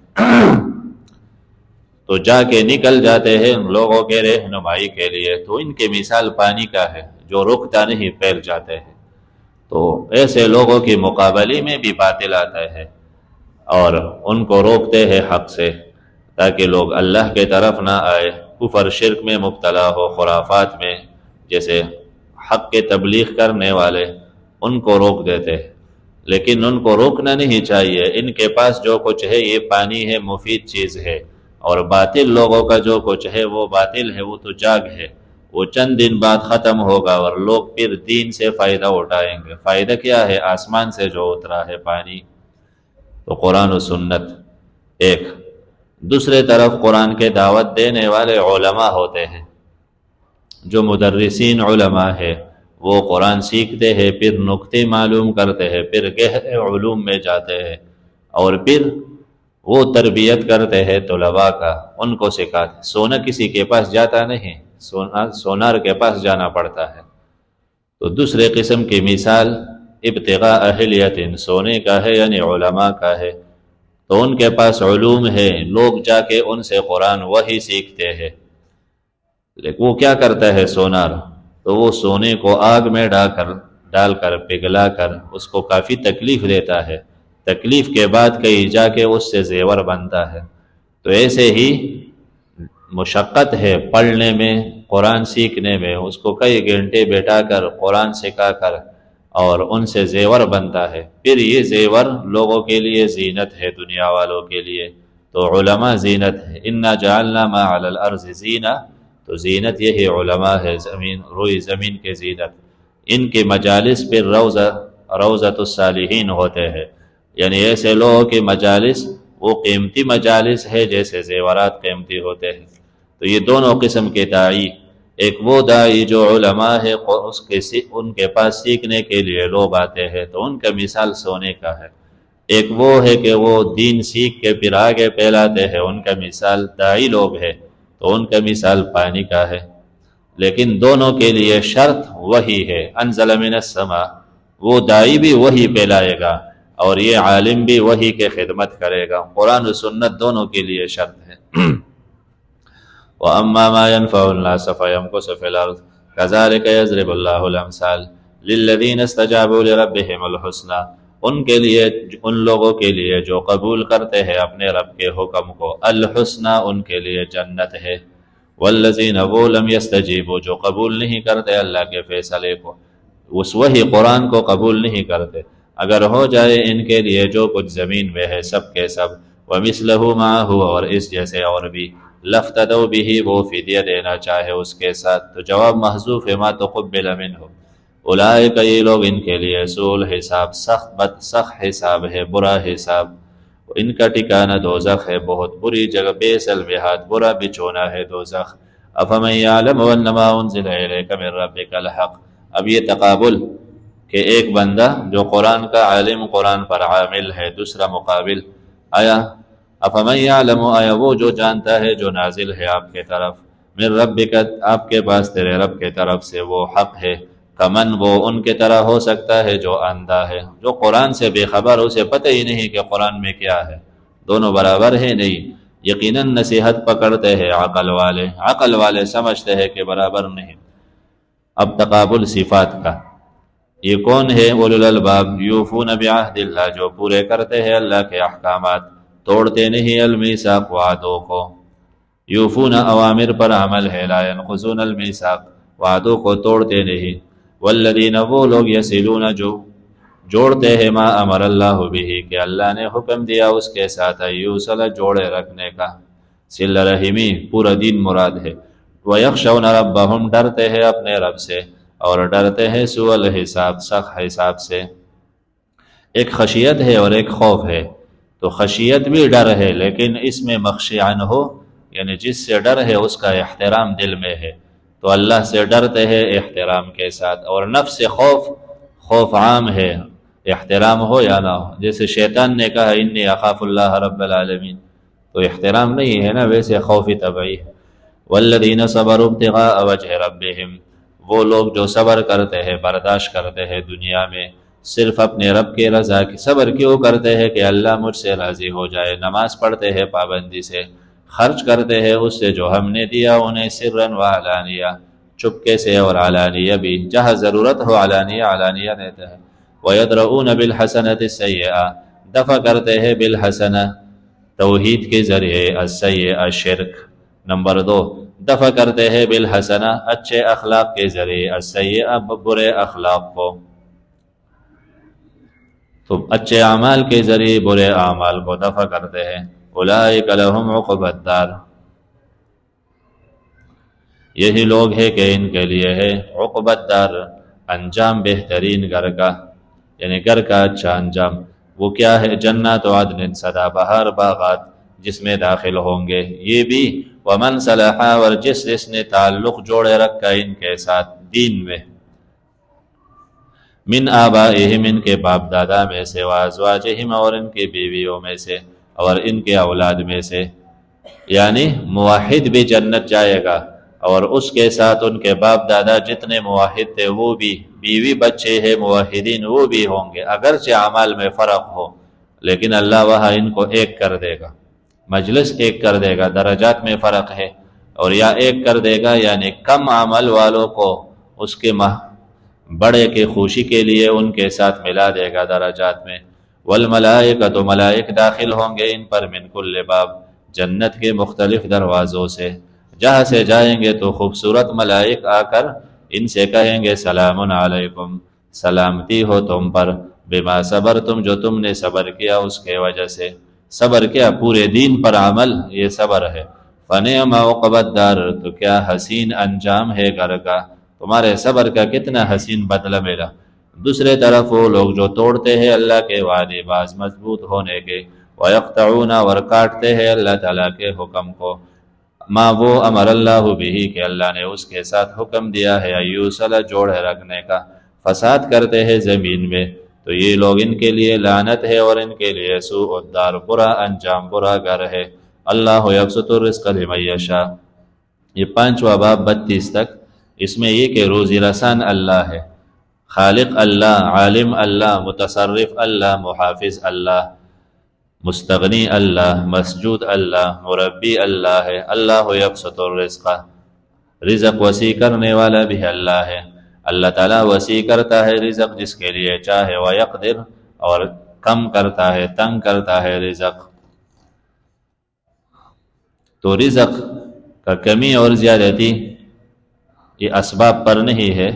تو جا کے نکل جاتے ہیں لوگوں کے رہنمائی کے لیے. تو ان کے مثال پانی کا ہے جو رکتا نہیں، پھیل جاتے ہیں. تو ایسے لوگوں کی مقابلے میں بھی باطل آتا ہے اور ان کو روکتے ہیں حق سے، تاکہ لوگ اللہ کے طرف نہ آئے، کفر شرک میں مبتلا ہو، خرافات میں. جیسے حق کے تبلیغ کرنے والے ان کو روک دیتے ہیں، لیکن ان کو روکنا نہیں چاہیے. ان کے پاس جو کچھ ہے یہ پانی ہے، مفید چیز ہے، اور باطل لوگوں کا جو کچھ ہے وہ باطل ہے، وہ تو جاگ ہے، وہ چند دن بعد ختم ہوگا اور لوگ پھر دین سے فائدہ اٹھائیں گے. فائدہ کیا ہے؟ آسمان سے جو اترا ہے پانی. تو قرآن و سنت ایک. دوسرے طرف قرآن کے دعوت دینے والے علماء ہوتے ہیں، جو مدرسین علماء ہے، وہ قرآن سیکھتے ہیں، پھر نکتے معلوم کرتے ہیں، پھر گہرے علوم میں جاتے ہیں، اور پھر وہ تربیت کرتے ہیں طلباء کا، ان کو سکھاتے. سونا کسی کے پاس جاتا نہیں، سونار کے پاس جانا پڑتا ہے. تو دوسرے قسم کی مثال ابتغاء حلیۃ، سونے کا ہے، یعنی علماء کا ہے. تو ان کے پاس علوم ہے، لوگ جا کے ان سے قرآن وہی سیکھتے ہیں، لیکن وہ کیا کرتا ہے سونار، تو وہ سونے کو آگ میں ڈال کر پگھلا کر اس کو کافی تکلیف دیتا ہے، تکلیف کے بعد کہیں جا کے اس سے زیور بنتا ہے۔ تو ایسے ہی مشقت ہے پڑھنے میں، قرآن سیکھنے میں، اس کو کئی گھنٹے بیٹھا کر قرآن سکھا کر اور ان سے زیور بنتا ہے، پھر یہ زیور لوگوں کے لیے زینت ہے، دنیا والوں کے لیے، تو علماء زینت ہے۔ انا جعلنا ما علی الارض زینہ، تو زینت یہی علماء ہے، روئی زمین کے زینت۔ ان کے مجالس پھر روضۃ الصالحین ہوتے ہیں، یعنی ایسے لوگوں کے مجالس وہ قیمتی مجالس ہے جیسے زیورات قیمتی ہوتے ہیں۔ تو یہ دونوں قسم کے داعی، ایک وہ داعی جو علماء ہے ان کے پاس سیکھنے کے لیے لوگ آتے ہیں تو ان کا مثال سونے کا ہے، ایک وہ ہے کہ وہ دین سیکھ کے پھر آگے پھیلاتے ہیں، ان کا مثال داعی لوگ ہے تو ان کا مثال پانی کا ہے۔ لیکن دونوں کے لیے شرط وہی ہے، انزل من السماء، وہ داعی بھی وہی پھیلائے گا اور یہ عالم بھی وہی کے خدمت کرے گا، قرآن و سنت دونوں کے لیے شرط ہے۔ وَأَمَّا مَا يَنْفَعُ النَّاسَ فَيَمْكُثُ فِي الْأَرْضِ كَذَلِكَ يَضْرِبُ اللَّهُ الْأَمْثَالَ لِلَّذِينَ اسْتَجَابُوا لِرَبِّهِمُ الْحُسْنَى، ان کے لیے، ان لوگوں کے لیے جو قبول کرتے ہیں اپنے رب کے حکم کو، الحسنى ان کے لیے جنت ہے، والذین وہ لم یستجیبوا جو قبول نہیں کرتے اللہ کے فیصلے کو، اس وہی قرآن کو قبول نہیں کرتے، اگر ہو جائے ان کے لیے جو کچھ زمین میں ہے سب کے سب، ومثلہ معہ اور اس جیسے اور بھی، لفتدوا بہ وہ فدیہ دینا چاہے اس کے ساتھ، تو جواب محذوف ہے ما تقبل منہ، اولئک یہ لوگ ان کے لیے سوء الحساب سخت حساب ہے، برا حساب، ان کا ٹھکانہ دوزخ ہے، بہت بری جگہ، بئس المہاد برا بچونا ہے دوزخ۔ افمن یعلم انما انزل الیک من ربک الحق، اب یہ تقابل کہ ایک بندہ جو قرآن کا عالم، قرآن پر عامل ہے، دوسرا مقابل، آیا افمن یعلم، آیا وہ جو جانتا ہے جو نازل ہے آپ کے طرف، من ربک آپ کے پاس تیرے رب کے طرف سے وہ حق ہے، کمن وہ ان کے طرح ہو سکتا ہے جو اندھا ہے، جو قرآن سے بے خبر، اسے پتہ ہی نہیں کہ قرآن میں کیا ہے، دونوں برابر ہے نہیں۔ یقیناً نصیحت پکڑتے ہیں عقل والے سمجھتے ہیں کہ برابر نہیں۔ اب تقابل صفات کا، یہ کون ہے؟ اولو الالباب یوفون بعہد اللہ، جو پورے کرتے ہیں اللہ کے احکامات، توڑتے نہیں المیثاق وعدوں کو، یوفون اوامر پر عمل ہے، لا ينقضون المیثاق وعدوں کو توڑتے نہیں، والذین وہ لوگ یصلون جو جوڑتے ہیں ما امر اللہ بھی کہ اللہ نے حکم دیا اس کے ساتھ، یوصل جوڑے رکھنے کا، صلہ رحمی پورا دین مراد ہے، ویخشون ربہم ڈرتے ہیں اپنے رب سے، اور ڈرتے ہیں سوء الحساب سخت حساب سے۔ ایک خشیت ہے اور ایک خوف ہے، تو خشیت بھی ڈر ہے لیکن اس میں مخشی عنہ، یعنی جس سے ڈر ہے اس کا احترام دل میں ہے، تو اللہ سے ڈرتے ہیں احترام کے ساتھ، اور نفس خوف عام ہے، احترام ہو یا نہ ہو، جیسے شیطان نے کہا انی اخاف اللہ رب العالمین، تو احترام نہیں ہے نا، ویسے خوفی طبعی ہے۔ والذین صبروا ابتغاء وجہ ربہم، وہ لوگ جو صبر کرتے ہیں، برداشت کرتے ہیں دنیا میں صرف اپنے رب کے رضا کی، صبر کیوں کرتے ہیں کہ اللہ مجھ سے راضی ہو جائے، نماز پڑھتے ہیں پابندی سے، خرچ کرتے ہیں اس سے جو ہم نے دیا انہیں، سرا و علانیہ چپکے سے اور علانیہ بھی، جہاں ضرورت ہو علانیہ دیتے ہیں۔ وَيَدْرَؤُونَ بِالْحَسَنَةِ السَّيِّئَةِ دفع کرتے ہیں بالحسنہ توحید کے ذریعے، السیئہ شرک، نمبر 2 دفع کرتے ہیں بالحسنہ اچھے اخلاق کے ذریعے، السیئہ برے اخلاق کو، تو اچھے اعمال کے ذریعے برے اعمال کو دفع کرتے ہیں۔ اولئک لہم عقبی الدار، یہی لوگ ہیں کہ ان کے لیے ہے عقبی الدار، انجام بہترین گھر کا، یعنی گھر کا اچھا انجام، وہ کیا ہے؟ جنات عدن سدا بہار باغات جس میں داخل ہوں گے، یہ بھی ومن صلح اور جس نے تعلق جوڑے رکھا ان کے ساتھ دین میں، من آبائہم ان کے باپ دادا میں سے، وازواجہم اور ان کی بیویوں میں سے، اور ان کے اولاد میں سے، یعنی موحد بھی جنت جائے گا، اور اس کے ساتھ ان کے باپ دادا جتنے موحد تھے وہ بھی، بیوی بچے ہیں موحدین وہ بھی ہوں گے، اگرچہ اعمال میں فرق ہو لیکن اللہ وہاں ان کو ایک کر دے گا، مجلس ایک کر دے گا، درجات میں فرق ہے، اور یا ایک کر دے گا یعنی کم عمل والوں کو اس کے بڑے کے خوشی کے لیے ان کے ساتھ ملا دے گا درجات میں۔ والملائکۃ ملائک داخل ہوں گے ان پر من کل باب، جنت کے مختلف دروازوں سے، جہاں سے جائیں گے تو خوبصورت ملائک آ کر ان سے کہیں گے سلام علیکم، سلامتی ہو تم پر، بما صبر تم، جو تم نے صبر کیا اس کے وجہ سے۔ صبر کیا؟ پورے دین پر عمل، یہ صبر ہے۔ فنعم عقبی الدار، تو کیا حسین انجام ہے گھر کا، تمہارے صبر کا کتنا حسین بدلہ ملا۔ دوسرے طرف وہ لوگ جو توڑتے ہیں اللہ کے وعدے باز مضبوط ہونے کے، وَيَقْطَعُونَ، اور کاٹتے ہیں اللہ تعالیٰ کے حکم کو، ما وہ امر اللہ بھی، کہ اللہ نے اس کے ساتھ حکم دیا ہے، ایوصل، جوڑے رکھنے کا، فساد کرتے ہیں زمین میں، تو یہ لوگ ان کے لیے لعنت ہے اور ان کے لیے سوء الدار، برا انجام، برا گھر ہے۔ اللہ یبسط الرزق لمن یشاء، یہ 5واں باب 32 تک، اس میں یہ کہ روزی رسان اللہ ہے، خالق اللہ، عالم اللہ، متصرف اللہ، محافظ اللہ، مستغنی اللہ، مسجود اللہ، مربی اللہ ہے۔ اللہ یبسط الرزق، رزق وسیع کرنے والا بھی اللہ ہے، اللہ تعالیٰ وسیع کرتا ہے رزق جس کے لیے چاہے، ویقدر، اور کم کرتا ہے، تنگ کرتا ہے رزق۔ تو رزق کا کمی اور زیادتی یہ اسباب پر نہیں ہے،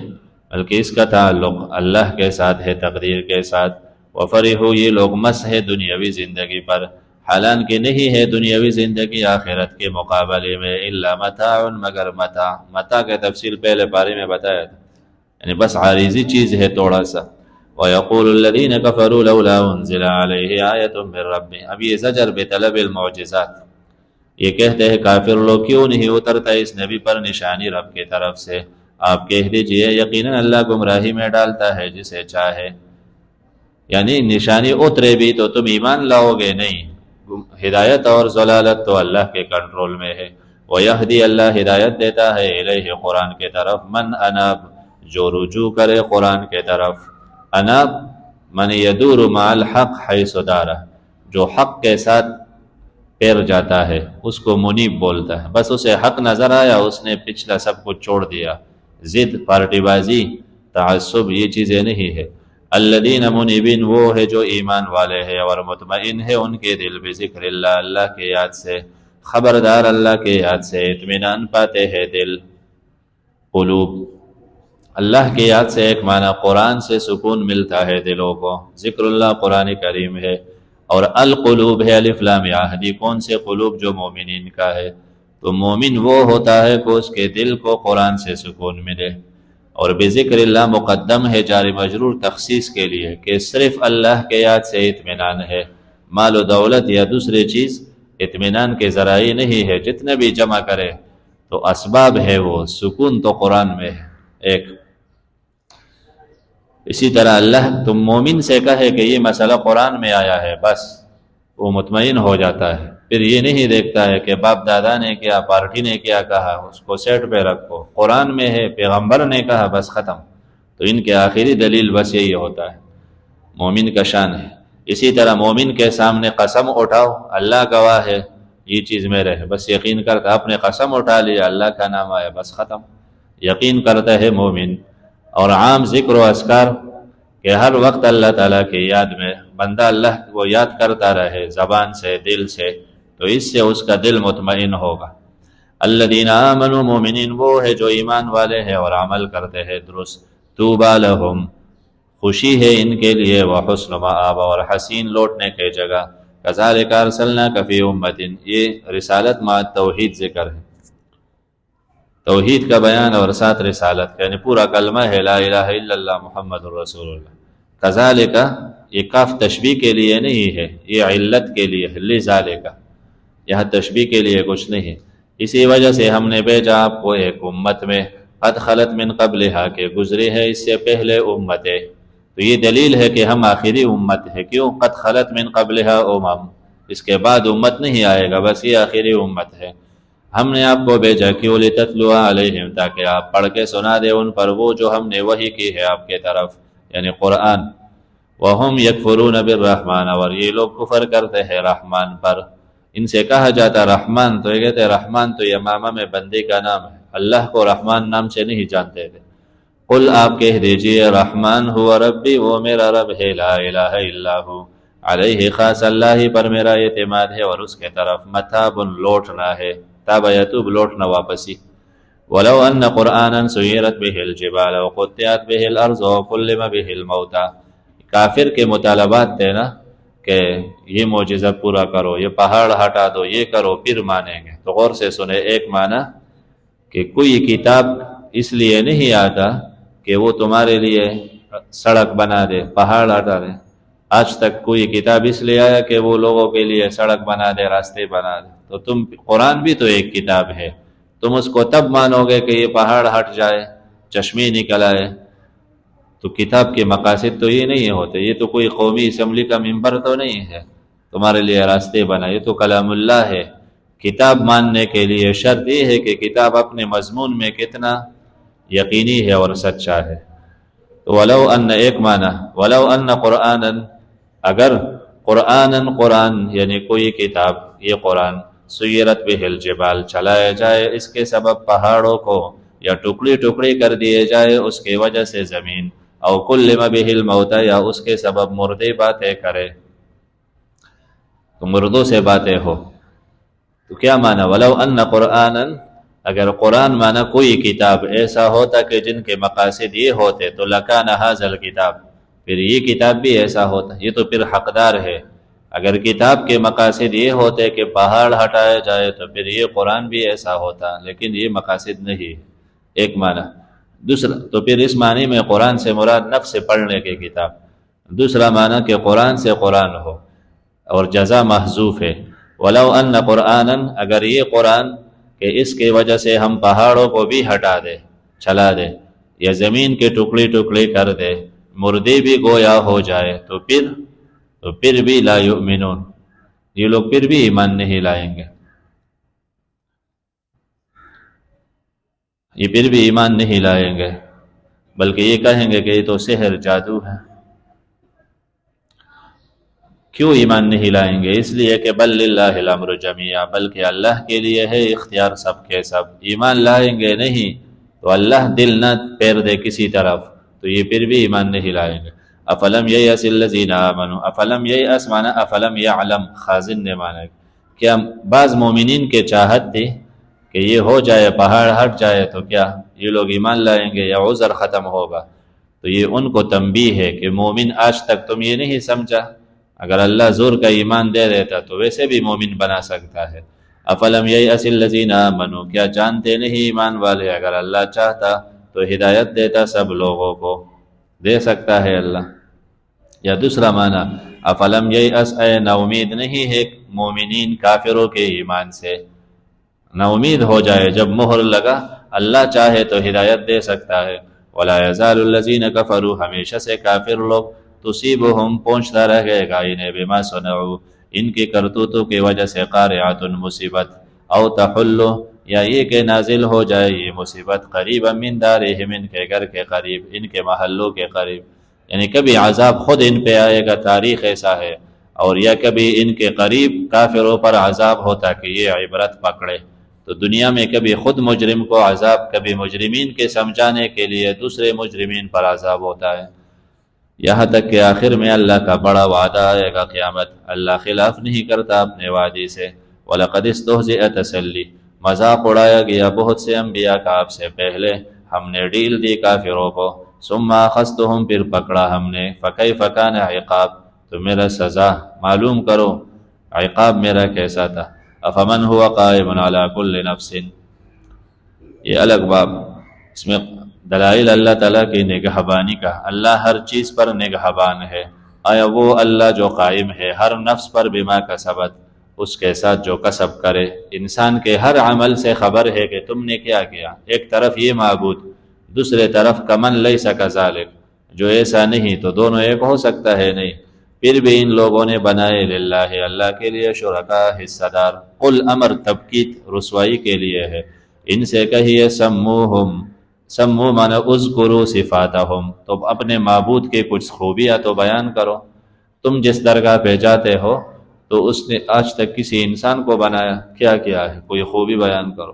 بلکہ اس کا تعلق اللہ کے ساتھ ہے، تقدیر کے ساتھ۔ وفرحوا، یہ لوگ مس ہے دنیاوی زندگی پر، حالانکہ نہیں ہے دنیاوی زندگی آخرت کے مقابلے میں الا متاع، مگر متاع، متاع کا تفصیل پہلے پارے میں بتایا تھا، یعنی بس عارضی چیز ہے تھوڑا سا۔ وَيَقُولُ الَّذِينَ كَفَرُوا لَوْلَا أُنزِلَ عَلَيْهِ آيَةٌ مِّن رَّبِّهِ، اب یہ زجر بطلب المعجزات، یہ کہتے ہیں کافر لوگ کیوں نہیں اترتا اس نبی پر نشانی رب کی طرف سے؟ آپ کہہ دیجئے یقیناً اللہ گمراہی میں ڈالتا ہے جسے چاہے، یعنی نشانی اترے بھی تو تم ایمان لاؤ گے نہیں، ہدایت اور ضلالت تو اللہ کے کنٹرول میں ہے۔ وَيَهْدِي، اللہ ہدایت دیتا ہے، الیہ، قرآن کے طرف، من اناب، جو رجوع کرے قرآن کے طرف۔ اناب من یدور مع الحق حیث دارہ، جو حق کے ساتھ پیر جاتا ہے اس کو منیب بولتا ہے، بس اسے حق نظر آیا اس نے پچھلا سب کچھ چھوڑ دیا، ضد، پارٹی بازی، تعصب، یہ چیزیں نہیں ہے۔ الذین منیبین، وہ ہے جو ایمان والے ہیں اور مطمئن ہے ان کے دل بذکر اللہ، اللہ کے یاد سے، خبردار اللہ کے یاد سے اطمینان پاتے ہیں دل، قلوب، اللہ کے یاد سے ایک معنی قرآن سے سکون ملتا ہے دلوں کو، ذکر اللہ قرآن کریم ہے، اور القلوب ہے الف لام عہدی، کون سے قلوب؟ جو مومنین کا ہے، تو مومن وہ ہوتا ہے کہ اس کے دل کو قرآن سے سکون ملے، اور بذکر اللہ مقدم ہے جاری مجرور تخصیص کے لیے کہ صرف اللہ کے یاد سے اطمینان ہے، مال و دولت یا دوسری چیز اطمینان کے ذرائع نہیں ہے، جتنے بھی جمع کرے تو اسباب ہے، وہ سکون تو قرآن میں ہے ایک۔ اسی طرح اللہ تم مومن سے کہے کہ یہ مسئلہ قرآن میں آیا ہے، بس وہ مطمئن ہو جاتا ہے، پھر یہ نہیں دیکھتا ہے کہ باپ دادا نے کیا، پارٹی نے کیا کہا، اس کو سیٹ پہ رکھو، قرآن میں ہے، پیغمبر نے کہا، بس ختم۔ تو ان کے آخری دلیل بس یہی ہوتا ہے، مومن کا شان ہے۔ اسی طرح مومن کے سامنے قسم اٹھاؤ، اللہ گواہ ہے یہ چیز میرے ہے، بس یقین کرتا، آپ نے قسم اٹھا لیا، اللہ کا نام آیا، بس ختم، یقین کرتا ہے مومن۔ اور عام ذکر و اذکار کہ ہر وقت اللہ تعالیٰ کی یاد میں بندہ اللہ کو یاد کرتا رہے، زبان سے، دل سے، تو اس سے اس کا دل مطمئن ہوگا۔ الذین آمنوا، مومنین وہ ہے جو ایمان والے ہیں اور عمل کرتے ہیں درست، طوبی لہم، خوشی ہے ان کے لیے، وحسن مآب، اور حسین لوٹنے کی جگہ۔ کذالک ارسلناک فی امۃ، یہ رسالت مع توحید ذکر ہے، توحید کا بیان اور ساتھ رسالت، یعنی پورا کلمہ ہے لا الہ الا اللہ محمد الرسول اللہ۔ کذالک، یہ کاف تشبیہ کے لیے نہیں ہے، یہ علت کے لیے ہے، لذالک، یہاں تشبیہ کے لیے کچھ نہیں ہے۔ اسی وجہ سے ہم نے بھیجا آپ کو ایک امت میں، قد خلت من قبلہا، کہ گزری ہے اس سے پہلے امتیں، تو یہ دلیل ہے کہ ہم آخری امت ہے۔ کیوں؟ قد خلت من قبلہا اس کے بعد امت نہیں آئے گا، بس یہ آخری امت ہے۔ ہم نے آپ کو بھیجا کیوں؟ لتتلو علیہم، تاکہ آپ پڑھ کے سنا دے ان پر وہ جو ہم نے وحی کی ہے آپ کے طرف، یعنی قرآن، وہم یکفرون بالرحمن، اور یہ لوگ کفر کرتے ہیں رحمان پر۔ ان سے کہا جاتا رحمان، تو یہ کہتے ہیں رحمان تو یمامہ میں بندے کا نام ہے، اللہ کو رحمان نام سے نہیں جانتے تھے۔ قل آپ کہہ دیجئے رحمان ہوا ربی، وہ میرا رب ہے، لا الہ الا ہو، علیہ خاص اللہ ہی پر میرا اعتماد ہے، اور اس کے طرف متاب لوٹنا ہے، تاب یتوب لوٹنا واپسی۔ ولو ان قرآنا سیرت به الجبال وقطعت به الارض وکلم به الموتى، کافر کے مطالبات تھے نا کہ یہ معجزہ پورا کرو، یہ پہاڑ ہٹا دو، یہ کرو، پھر مانیں گے۔ تو غور سے سنیں، ایک معنی کہ کوئی کتاب اس لیے نہیں آتا کہ وہ تمہارے لیے سڑک بنا دے، پہاڑ ہٹا دے۔ آج تک کوئی کتاب اس لیے آیا کہ وہ لوگوں کے لیے سڑک بنا دے، راستے بنا دے۔ تو تم قرآن بھی تو ایک کتاب ہے، تم اس کو تب مانو گے کہ یہ پہاڑ ہٹ جائے، چشمے نکل آئے۔ تو کتاب کے مقاصد تو یہ نہیں ہوتے، یہ تو کوئی قومی اسمبلی کا ممبر تو نہیں ہے تمہارے لیے راستے بنا، یہ تو کلام اللہ ہے۔ کتاب ماننے کے لیے شرط یہ ہے کہ کتاب اپنے مضمون میں کتنا یقینی ہے اور سچا ہے۔ تو ولو ان، ایک معنی ولو ان قرآنا، اگر قرآن یعنی کوئی کتاب، یہ قرآن، سیرت بہ الجبال چلایا جائے اس کے سبب پہاڑوں کو، یا ٹکڑی ٹکڑی کر دیے جائے اس کے وجہ سے زمین، او کلم بہ الموتى، یا اس کے سبب مردے باتیں کرے، تو مردوں سے باتیں ہو۔ تو کیا معنی ولو ان قرآنا، اگر قرآن معنی کوئی کتاب ایسا ہوتا کہ جن کے مقاصد یہ ہوتے، تو لکان ھذا الکتاب، پھر یہ کتاب بھی ایسا ہوتا، یہ تو پھر حقدار ہے۔ اگر کتاب کے مقاصد یہ ہوتے کہ پہاڑ ہٹایا جائے تو پھر یہ قرآن بھی ایسا ہوتا، لیکن یہ مقاصد نہیں۔ ایک معنی۔ دوسرا، تو پھر اس معنی میں قرآن سے مراد نفس سے پڑھنے کی کتاب۔ دوسرا معنی کہ قرآن سے قرآن ہو، اور جزا محذوف ہے۔ ولو ان قرآنا، اگر یہ قرآن کہ اس کی وجہ سے ہم پہاڑوں کو بھی ہٹا دے، چلا دے، یا زمین کے ٹکڑے ٹکڑے کر دے، مردے بھی گویا ہو جائے، تو پھر بھی لا یؤمنون، یہ لوگ پھر بھی ایمان نہیں لائیں گے، یہ پھر بھی ایمان نہیں لائیں گے، بلکہ یہ کہیں گے کہ یہ تو سحر جادو ہے۔ کیوں ایمان نہیں لائیں گے؟ اس لیے کہ بل للہ الامر جمیعا، بلکہ اللہ کے لیے ہے اختیار سب کے سب۔ ایمان لائیں گے نہیں تو اللہ دل نہ پھیر دے کسی طرف، تو یہ پھر بھی ایمان نہیں لائیں گے۔ افلم ییأس الذین آمنوا، افلم ییأس معنی افلم یعلم، خازن نے مانا کیا بعض مومنین کے چاہت تھی کہ یہ ہو جائے، پہاڑ ہٹ جائے تو کیا یہ لوگ ایمان لائیں گے یا عذر ختم ہوگا؟ تو یہ ان کو تنبیہ ہے کہ مومن آج تک تم یہ نہیں سمجھا، اگر اللہ زور کا ایمان دے دیتا تو ویسے بھی مومن بنا سکتا ہے۔ افلم ییأس الذین آمنوا، کیا جانتے نہیں ایمان والے اگر اللہ چاہتا تو ہدایت دیتا سب لوگوں کو، دے سکتا ہے اللہ۔ یا دوسرا معنی افلم ییأس، اے نا امید نہیں ہے مومنین کافروں کے ایمان سے، نا امید ہو جائے، جب مہر لگا اللہ چاہے تو ہدایت دے سکتا ہے۔ ولا یزال الذین کفروا، ہمیشہ سے کافر لوگ، تصیبہم پہنچتا رہے گا انہیں، بما صنعوا، ان کی کرتوتوں کی وجہ سے، قارعۃ مصیبت، او تحل، یا یہ کہ نازل ہو جائے یہ مصیبت، قریبا من دارہم، ان کے گھر کے قریب، ان کے محلوں کے قریب، یعنی کبھی عذاب خود ان پہ آئے گا، تاریخ ایسا ہے، اور یا کبھی ان کے قریب کافروں پر عذاب ہوتا کہ یہ عبرت پکڑے۔ تو دنیا میں کبھی خود مجرم کو عذاب، کبھی مجرمین کے سمجھانے کے لیے دوسرے مجرمین پر عذاب ہوتا ہے، یہاں تک کہ آخر میں اللہ کا بڑا وعدہ آئے گا قیامت، اللہ خلاف نہیں کرتا اپنے وعدے سے۔ وَلَقَدِ اسْتُهْزِئَ، تسلی، مذاق اڑایا گیا بہت سے انبیاء کا آپ سے پہلے، ہم نے ڈیل دی کافروں کو، ثم اخذتهم، پھر پکڑا ہم نے، فَكَيْفَ كَانَ عقاب، تو میرا سزا معلوم کرو، عقاب میرا کیسا تھا۔ افمن هو قائم علی کل نفس، یہ الگ باب، اس میں دلائل اللہ تعالیٰ کی نگہبانی کا، اللہ ہر چیز پر نگہبان ہے۔ آیا وہ اللہ جو قائم ہے ہر نفس پر بما کسبت، اس کے ساتھ جو کسب کرے، انسان کے ہر عمل سے خبر ہے کہ تم نے کیا کیا، ایک طرف یہ معبود، دوسرے طرف کمن لیس کذالک، جو ایسا نہیں تو دونوں ایک ہو سکتا ہے نہیں۔ پھر بھی ان لوگوں نے بنائے للہ، اللہ کے لیے، شرکاء، حصہ دار۔ قل، امر تبکیت رسوائی کے لیے ہے، ان سے کہیے سموہم، سمو مانا اذکروا صفاتہم، تو اپنے معبود کے کچھ خوبیاں تو بیان کرو۔ تم جس درگاہ پہ جاتے ہو تو اس نے آج تک کسی انسان کو بنایا؟ کیا کیا ہے؟ کوئی خوبی بیان کرو۔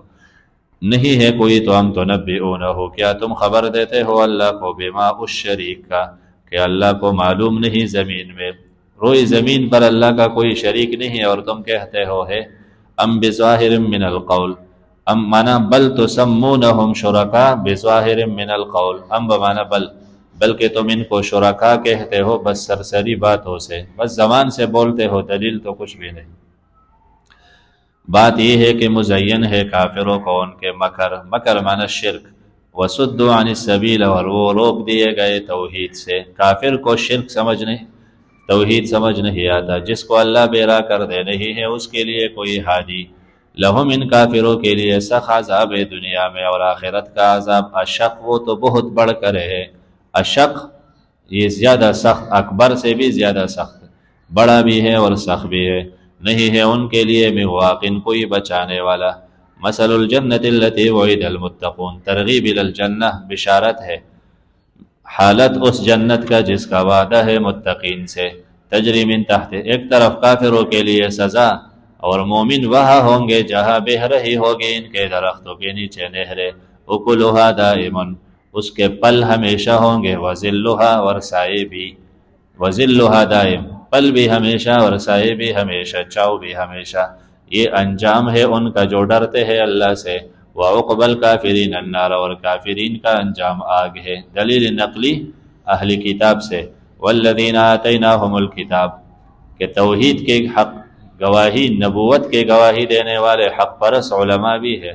نہیں ہے کوئی تو ہم تنبئونہ ہو، کیا تم خبر دیتے ہو اللہ کو بما اس شریک کا، کہ اللہ کو معلوم نہیں زمین میں، روئی زمین پر اللہ کا کوئی شریک نہیں اور تم کہتے ہو ہے۔ ام بظاہر من القول، ام مانا بل تسمونہم شرکا بظاہر من القول، ام بمانا بل، بلکہ تم ان کو شرکا کہتے ہو بس سرسری باتوں سے، بس زبان سے بولتے ہو، دلیل تو کچھ بھی نہیں۔ بات یہ ہے کہ مزین ہے کافروں کو ان کے مکر، مکر مانا شرک، وصدوا عن السبیل، اور وہ روک دیے گئے توحید سے۔ کافر کو شرک سمجھ نہیں، توحید سمجھ نہیں آتا، جس کو اللہ بے راہ کر دے نہیں ہے اس کے لیے کوئی ہادی۔ لہم، ان کافروں کے لیے سخت عذاب ہے دنیا میں، اور آخرت کا عذاب اشق، وہ تو بہت بڑھ کر ہے۔ اشق یہ زیادہ سخت، اکبر سے بھی زیادہ سخت، بڑا بھی ہے اور سخت بھی ہے۔ نہیں ہے ان کے لیے من واقٍ، کوئی بچانے والا۔ مثل الجنت التي وعد المتقون، ترغیب الی الجنہ، بشارت ہے حالت اس جنت کا جس کا وعدہ ہے متقین سے۔ تجری من تحت، ایک طرف کافروں کے لیے سزا، اور مومن وہاں ہوں گے جہاں بہہ رہی ہوگی ان کے درختوں کے نیچے نہریں، اکلھا دائم، اس کے پل ہمیشہ ہوں گے، وذلھا، اور سائے بھی، وذلھا دائم، پل بھی ہمیشہ اور سائے بھی ہمیشہ، چھاؤ بھی ہمیشہ۔ یہ انجام ہے ان کا جو ڈرتے ہیں اللہ سے۔ وعقبى الکافرین النار، اور کافرین کا انجام آگ ہے۔ دلیل نقلی اہل کتاب سے، والذین آتیناہم الکتاب، کہ توحید کے حق گواہی، نبوت کے گواہی دینے والے حق پرس علماء بھی ہے،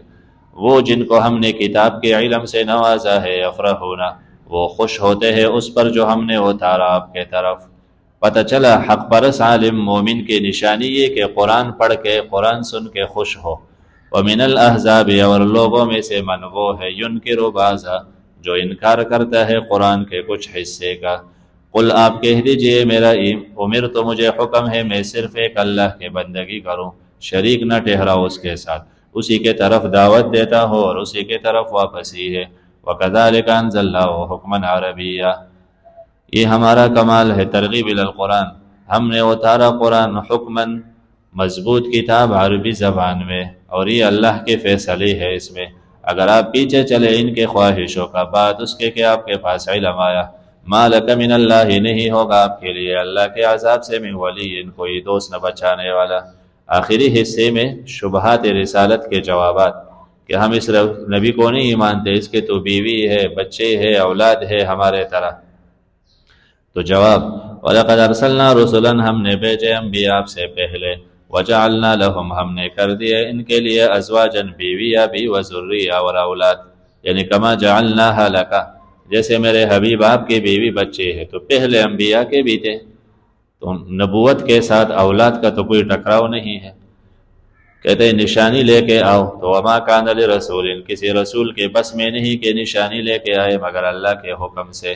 وہ جن کو ہم نے کتاب کے علم سے نوازا ہے، یفرحون، وہ خوش ہوتے ہیں اس پر جو ہم نے اتارا آپ کے طرف۔ پتہ چلا حق پرس عالم مومن کی نشانی یہ کہ قرآن پڑھ کے، قرآن سن کے خوش ہو۔ ومن الاحزاب، اور لوگوں میں سے من وہ ہے، ینکر بعضا، جو انکار کرتا ہے قرآن کے کچھ حصے کا۔ قل، آپ کہہ دیجئے، میرا امر تو مجھے حکم ہے میں صرف ایک اللہ کے بندگی کروں، شریک نہ ٹھہراؤ اس کے ساتھ، اسی کے طرف دعوت دیتا ہو اور اسی کے طرف واپسی ہے۔ وَكَذَلِكَ أَنزَلْنَاهُ حُكْمًا عَرَبِيًّا، یہ ہمارا کمال ہے، ترغیب الی القرآن، ہم نے اتارا قرآن حکماً، مضبوط کتاب عربی زبان میں، اور یہ اللہ کے فیصلے ہے اس میں۔ اگر آپ پیچھے چلے ان کے خواہشوں کا، بعد اس کے کہ آپ کے پاس علم آیا، ما لک من اللہ، نہیں ہوگا آپ کے لیے اللہ کے عذاب سے من ولی، کوئی دوست نہ بچانے والا۔ آخری حصے میں شبہات رسالت کے جوابات، کہ ہم اس نبی کو نہیں مانتے، اس کے تو بیوی ہے، بچے ہے، اولاد ہے ہمارے طرح۔ تو جواب، وَلَقَدْ أَرْسَلْنَا رُسُلًا، ہم نے بھیجے انبیاء آپ سے پہلے، وَجَعَلْنَا لَهُمْ، ہم نے کر دیے ان کے لیے ازواجاً، بیویاں بھی، وذریہ، اور اولاد، یعنی کما جعلناها لَكَ، جیسے میرے حبیب آپ کے بیوی بچے ہیں، تو پہلے انبیاء کے بھی تھے، تو نبوت کے ساتھ اولاد کا تو کوئی ٹکراؤ نہیں ہے۔ کہتے ہیں نشانی لے کے آؤ، تو وما کان لرسول، کسی رسول کے بس میں نہیں کہ نشانی لے کے آئے مگر اللہ کے حکم سے۔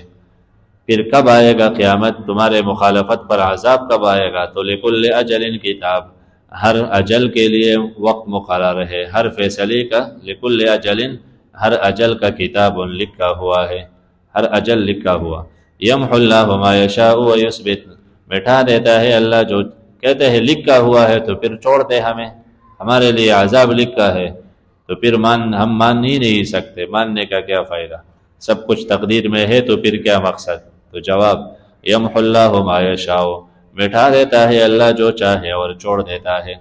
پھر کب آئے گا قیامت، تمہارے مخالفت پر عذاب کب آئے گا؟ تو لکل اجل کتاب، ہر اجل کے لیے وقت مقرر ہے، ہر فیصلے کا، لکل اجل، ہر اجل کا کتاب لکھا ہوا ہے، ہر اجل لکھا ہوا۔ یمحو اللہ ما یشاء ویثبت، مٹا دیتا ہے اللہ جو، کہتے ہیں لکھا ہوا ہے تو پھر چھوڑتے ہمیں، ہمارے لیے عذاب لکھا ہے تو پھر ہم مان ہی نہیں سکتے، ماننے کا کیا فائدہ؟ سب کچھ تقدیر میں ہے تو پھر کیا مقصد؟ تو جواب، یمحو اللہ ما یشاء، مٹا دیتا ہے اللہ جو چاہے اور چھوڑ دیتا ہے۔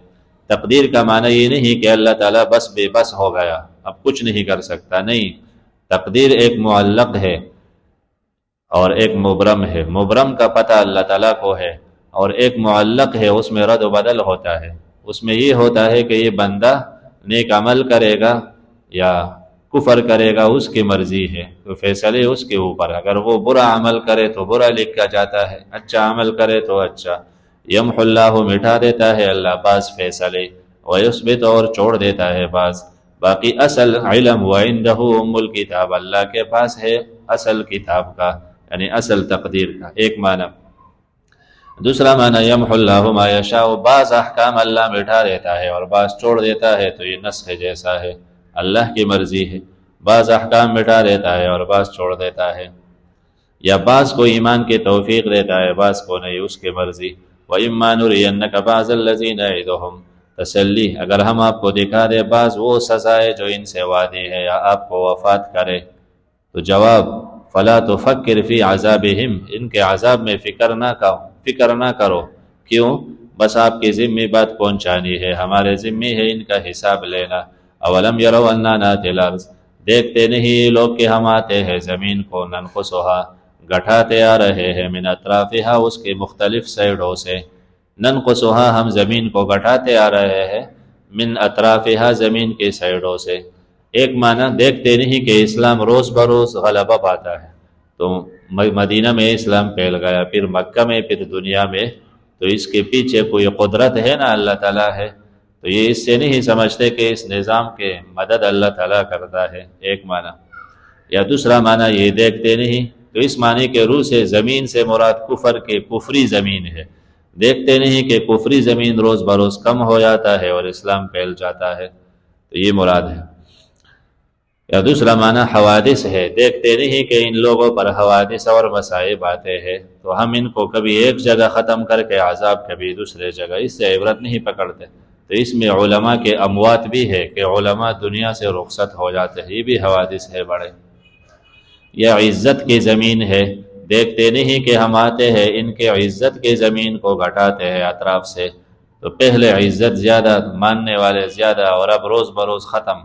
تقدیر کا معنی یہ نہیں کہ اللہ تعالیٰ بس بے بس ہو گیا، اب کچھ نہیں کر سکتا، نہیں، تقدیر ایک معلق ہے اور ایک مبرم ہے۔ مبرم کا پتہ اللہ تعالیٰ کو ہے، اور ایک معلق ہے، اس میں رد و بدل ہوتا ہے، اس میں یہ ہوتا ہے کہ یہ بندہ نیک عمل کرے گا یا کفر کرے گا، اس کی مرضی ہے، تو فیصلے اس کے اوپر، اگر وہ برا عمل کرے تو برا لکھا جاتا ہے، اچھا عمل کرے تو اچھا۔ یمحو اللہ، مٹا دیتا ہے اللہ بعض فیصلے، ویثبت، اور چھوڑ دیتا ہے بعض۔ باقی اصل علم وعندہ ام الکتاب، اللہ کے پاس ہے اصل کتاب کا، یعنی اصل تقدیر کا، ایک معنی۔ دوسرا معنی یمحو اللہ ما یشاء، بعض احکام اللہ مٹا دیتا ہے اور بعض چھوڑ دیتا ہے، تو یہ نسخ جیسا ہے، اللہ کی مرضی ہے۔ بعض احکام مٹا دیتا ہے اور بعض چھوڑ دیتا ہے، یا بعض کو ایمان کی توفیق دیتا ہے بعض کو نہیں، اس کی مرضی۔ وَإِمَّا نُرِيَنَّكَ بَعْضَ الَّذِي نَعِدُهُمْ، تسلی، اگر ہم آپ کو دکھا دے بعض وہ سزائے جو ان سے وعدے ہے یا آپ کو وفات کرے، تو جواب فَلَا تُفَكِّرْ فِي عَذَابِهِمْ، ان کے عذاب میں فکر نہ کرو، کیوں؟ بس آپ کی ذمہ بات پہنچانی ہے، ہمارے ذمہ ہے ان کا حساب لینا۔ اولم یروا انا ناتی الارض، دیکھتے نہیں یہ لوگ کہ ہم آتے ہیں زمین کو، ننقصها، گھٹاتے آ رہے ہیں، من اطرافها، اس کے مختلف سائڈوں سے، ننقصها، ہم زمین کو گھٹاتے آ رہے ہیں، من اطرافها، زمین کے سائڈوں سے۔ ایک معنی دیکھتے نہیں کہ اسلام روز بروز غلبہ پاتا ہے، تو مدینہ میں اسلام پھیل گیا، پھر مکہ میں، پھر دنیا میں، تو اس کے پیچھے کوئی قدرت ہے نا، اللہ تعالیٰ ہے، تو یہ اس سے نہیں سمجھتے کہ اس نظام کے مدد اللہ تعالیٰ کرتا ہے، ایک معنی۔ یا دوسرا معنی یہ دیکھتے نہیں، تو اس معنی کے روح سے زمین سے مراد کفر کے کفری زمین ہے، دیکھتے نہیں کہ کفری زمین روز بروز کم ہو جاتا ہے اور اسلام پھیل جاتا ہے، تو یہ مراد ہے۔ یا دوسرا معنی حوادث ہے، دیکھتے نہیں کہ ان لوگوں پر حوادث اور مصائب آتے ہیں، تو ہم ان کو کبھی ایک جگہ ختم کر کے عذاب کبھی دوسرے جگہ، اس سے عبرت نہیں پکڑتے۔ تو اس میں علماء کے اموات بھی ہے کہ علماء دنیا سے رخصت ہو جاتے ہیں، یہ بھی حوادث ہے بڑے۔ یا عزت کی زمین ہے، دیکھتے نہیں کہ ہم آتے ہیں ان کے عزت کی زمین کو گھٹاتے ہیں اطراف سے، تو پہلے عزت زیادہ، ماننے والے زیادہ، اور اب روز بروز ختم۔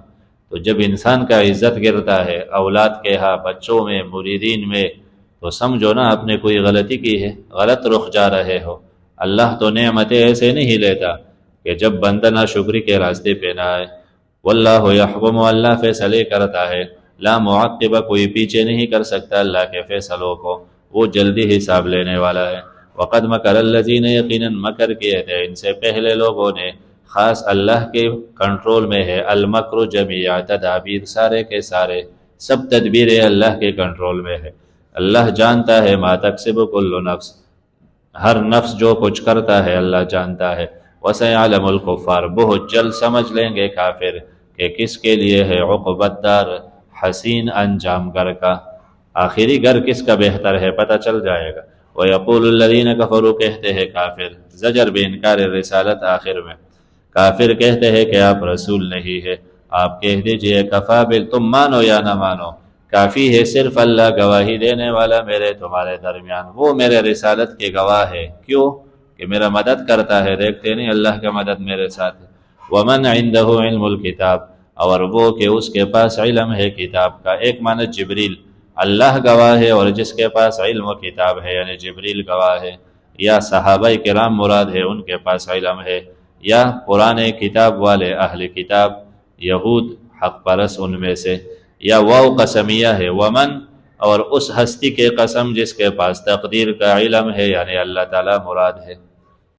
تو جب انسان کا عزت گرتا ہے اولاد کے ہاں، بچوں میں، مریدین میں، تو سمجھو نا آپ نے کوئی غلطی کی ہے، غلط رخ جا رہے ہو۔ اللہ تو نعمتیں ایسے نہیں لیتا کہ جب بندہ نا شکری کے راستے پہ نہ آئے۔ واللہ یحکم، اللہ فیصلے کرتا ہے، لا معقب، کوئی پیچھے نہیں کر سکتا اللہ کے فیصلوں کو، وہ جلدی حساب لینے والا ہے۔ وقد مکر الذین، یقیناً مکر کیے تھے ان سے پہلے لوگوں نے، خاص اللہ کے کنٹرول میں ہے، المکر جمیع، تدابیر سارے کے سارے، سب تدبیریں اللہ کے کنٹرول میں ہے۔ اللہ جانتا ہے ما تکسب کل نفس، ہر نفس جو کچھ کرتا ہے اللہ جانتا ہے۔ وسیعلم الکفار، بہت جلد سمجھ لیں گے کافر کہ کس کے لیے ہے عقبت دار، حسین انجام گھر کا، آخری گھر کس کا بہتر ہے پتہ چل جائے گا۔ وَيَقُولُ الَّذِينَ كَفَرُوا، کہتے ہیں کافر، زجر بے انکار رسالت آخر میں، کافر کہتے ہیں کہ آپ رسول نہیں ہے، آپ کہہ دیجئے کفا بل، تم مانو یا نہ مانو، کافی ہے صرف اللہ گواہی دینے والا میرے تمہارے درمیان، وہ میرے رسالت کے گواہ ہے، کیوں کہ میرا مدد کرتا ہے، دیکھتے نہیں اللہ کا مدد میرے ساتھ ہے۔ وَمَنْ عِنْدَهُ عِلْمُ الْكِتَابِ، اور وہ کہ اس کے پاس علم ہے کتاب کا، ایک معنی جبریل، اللہ گواہ ہے اور جس کے پاس علم و کتاب ہے یعنی جبریل گواہ ہے، یا صحابہ کرام مراد ہے ان کے پاس علم ہے، یا پرانے کتاب والے اہل کتاب، یہود حق پرس ان میں سے، یا واو قسمیہ ہے، ومن، اور اس ہستی کے قسم جس کے پاس تقدیر کا علم ہے یعنی اللہ تعالیٰ مراد ہے۔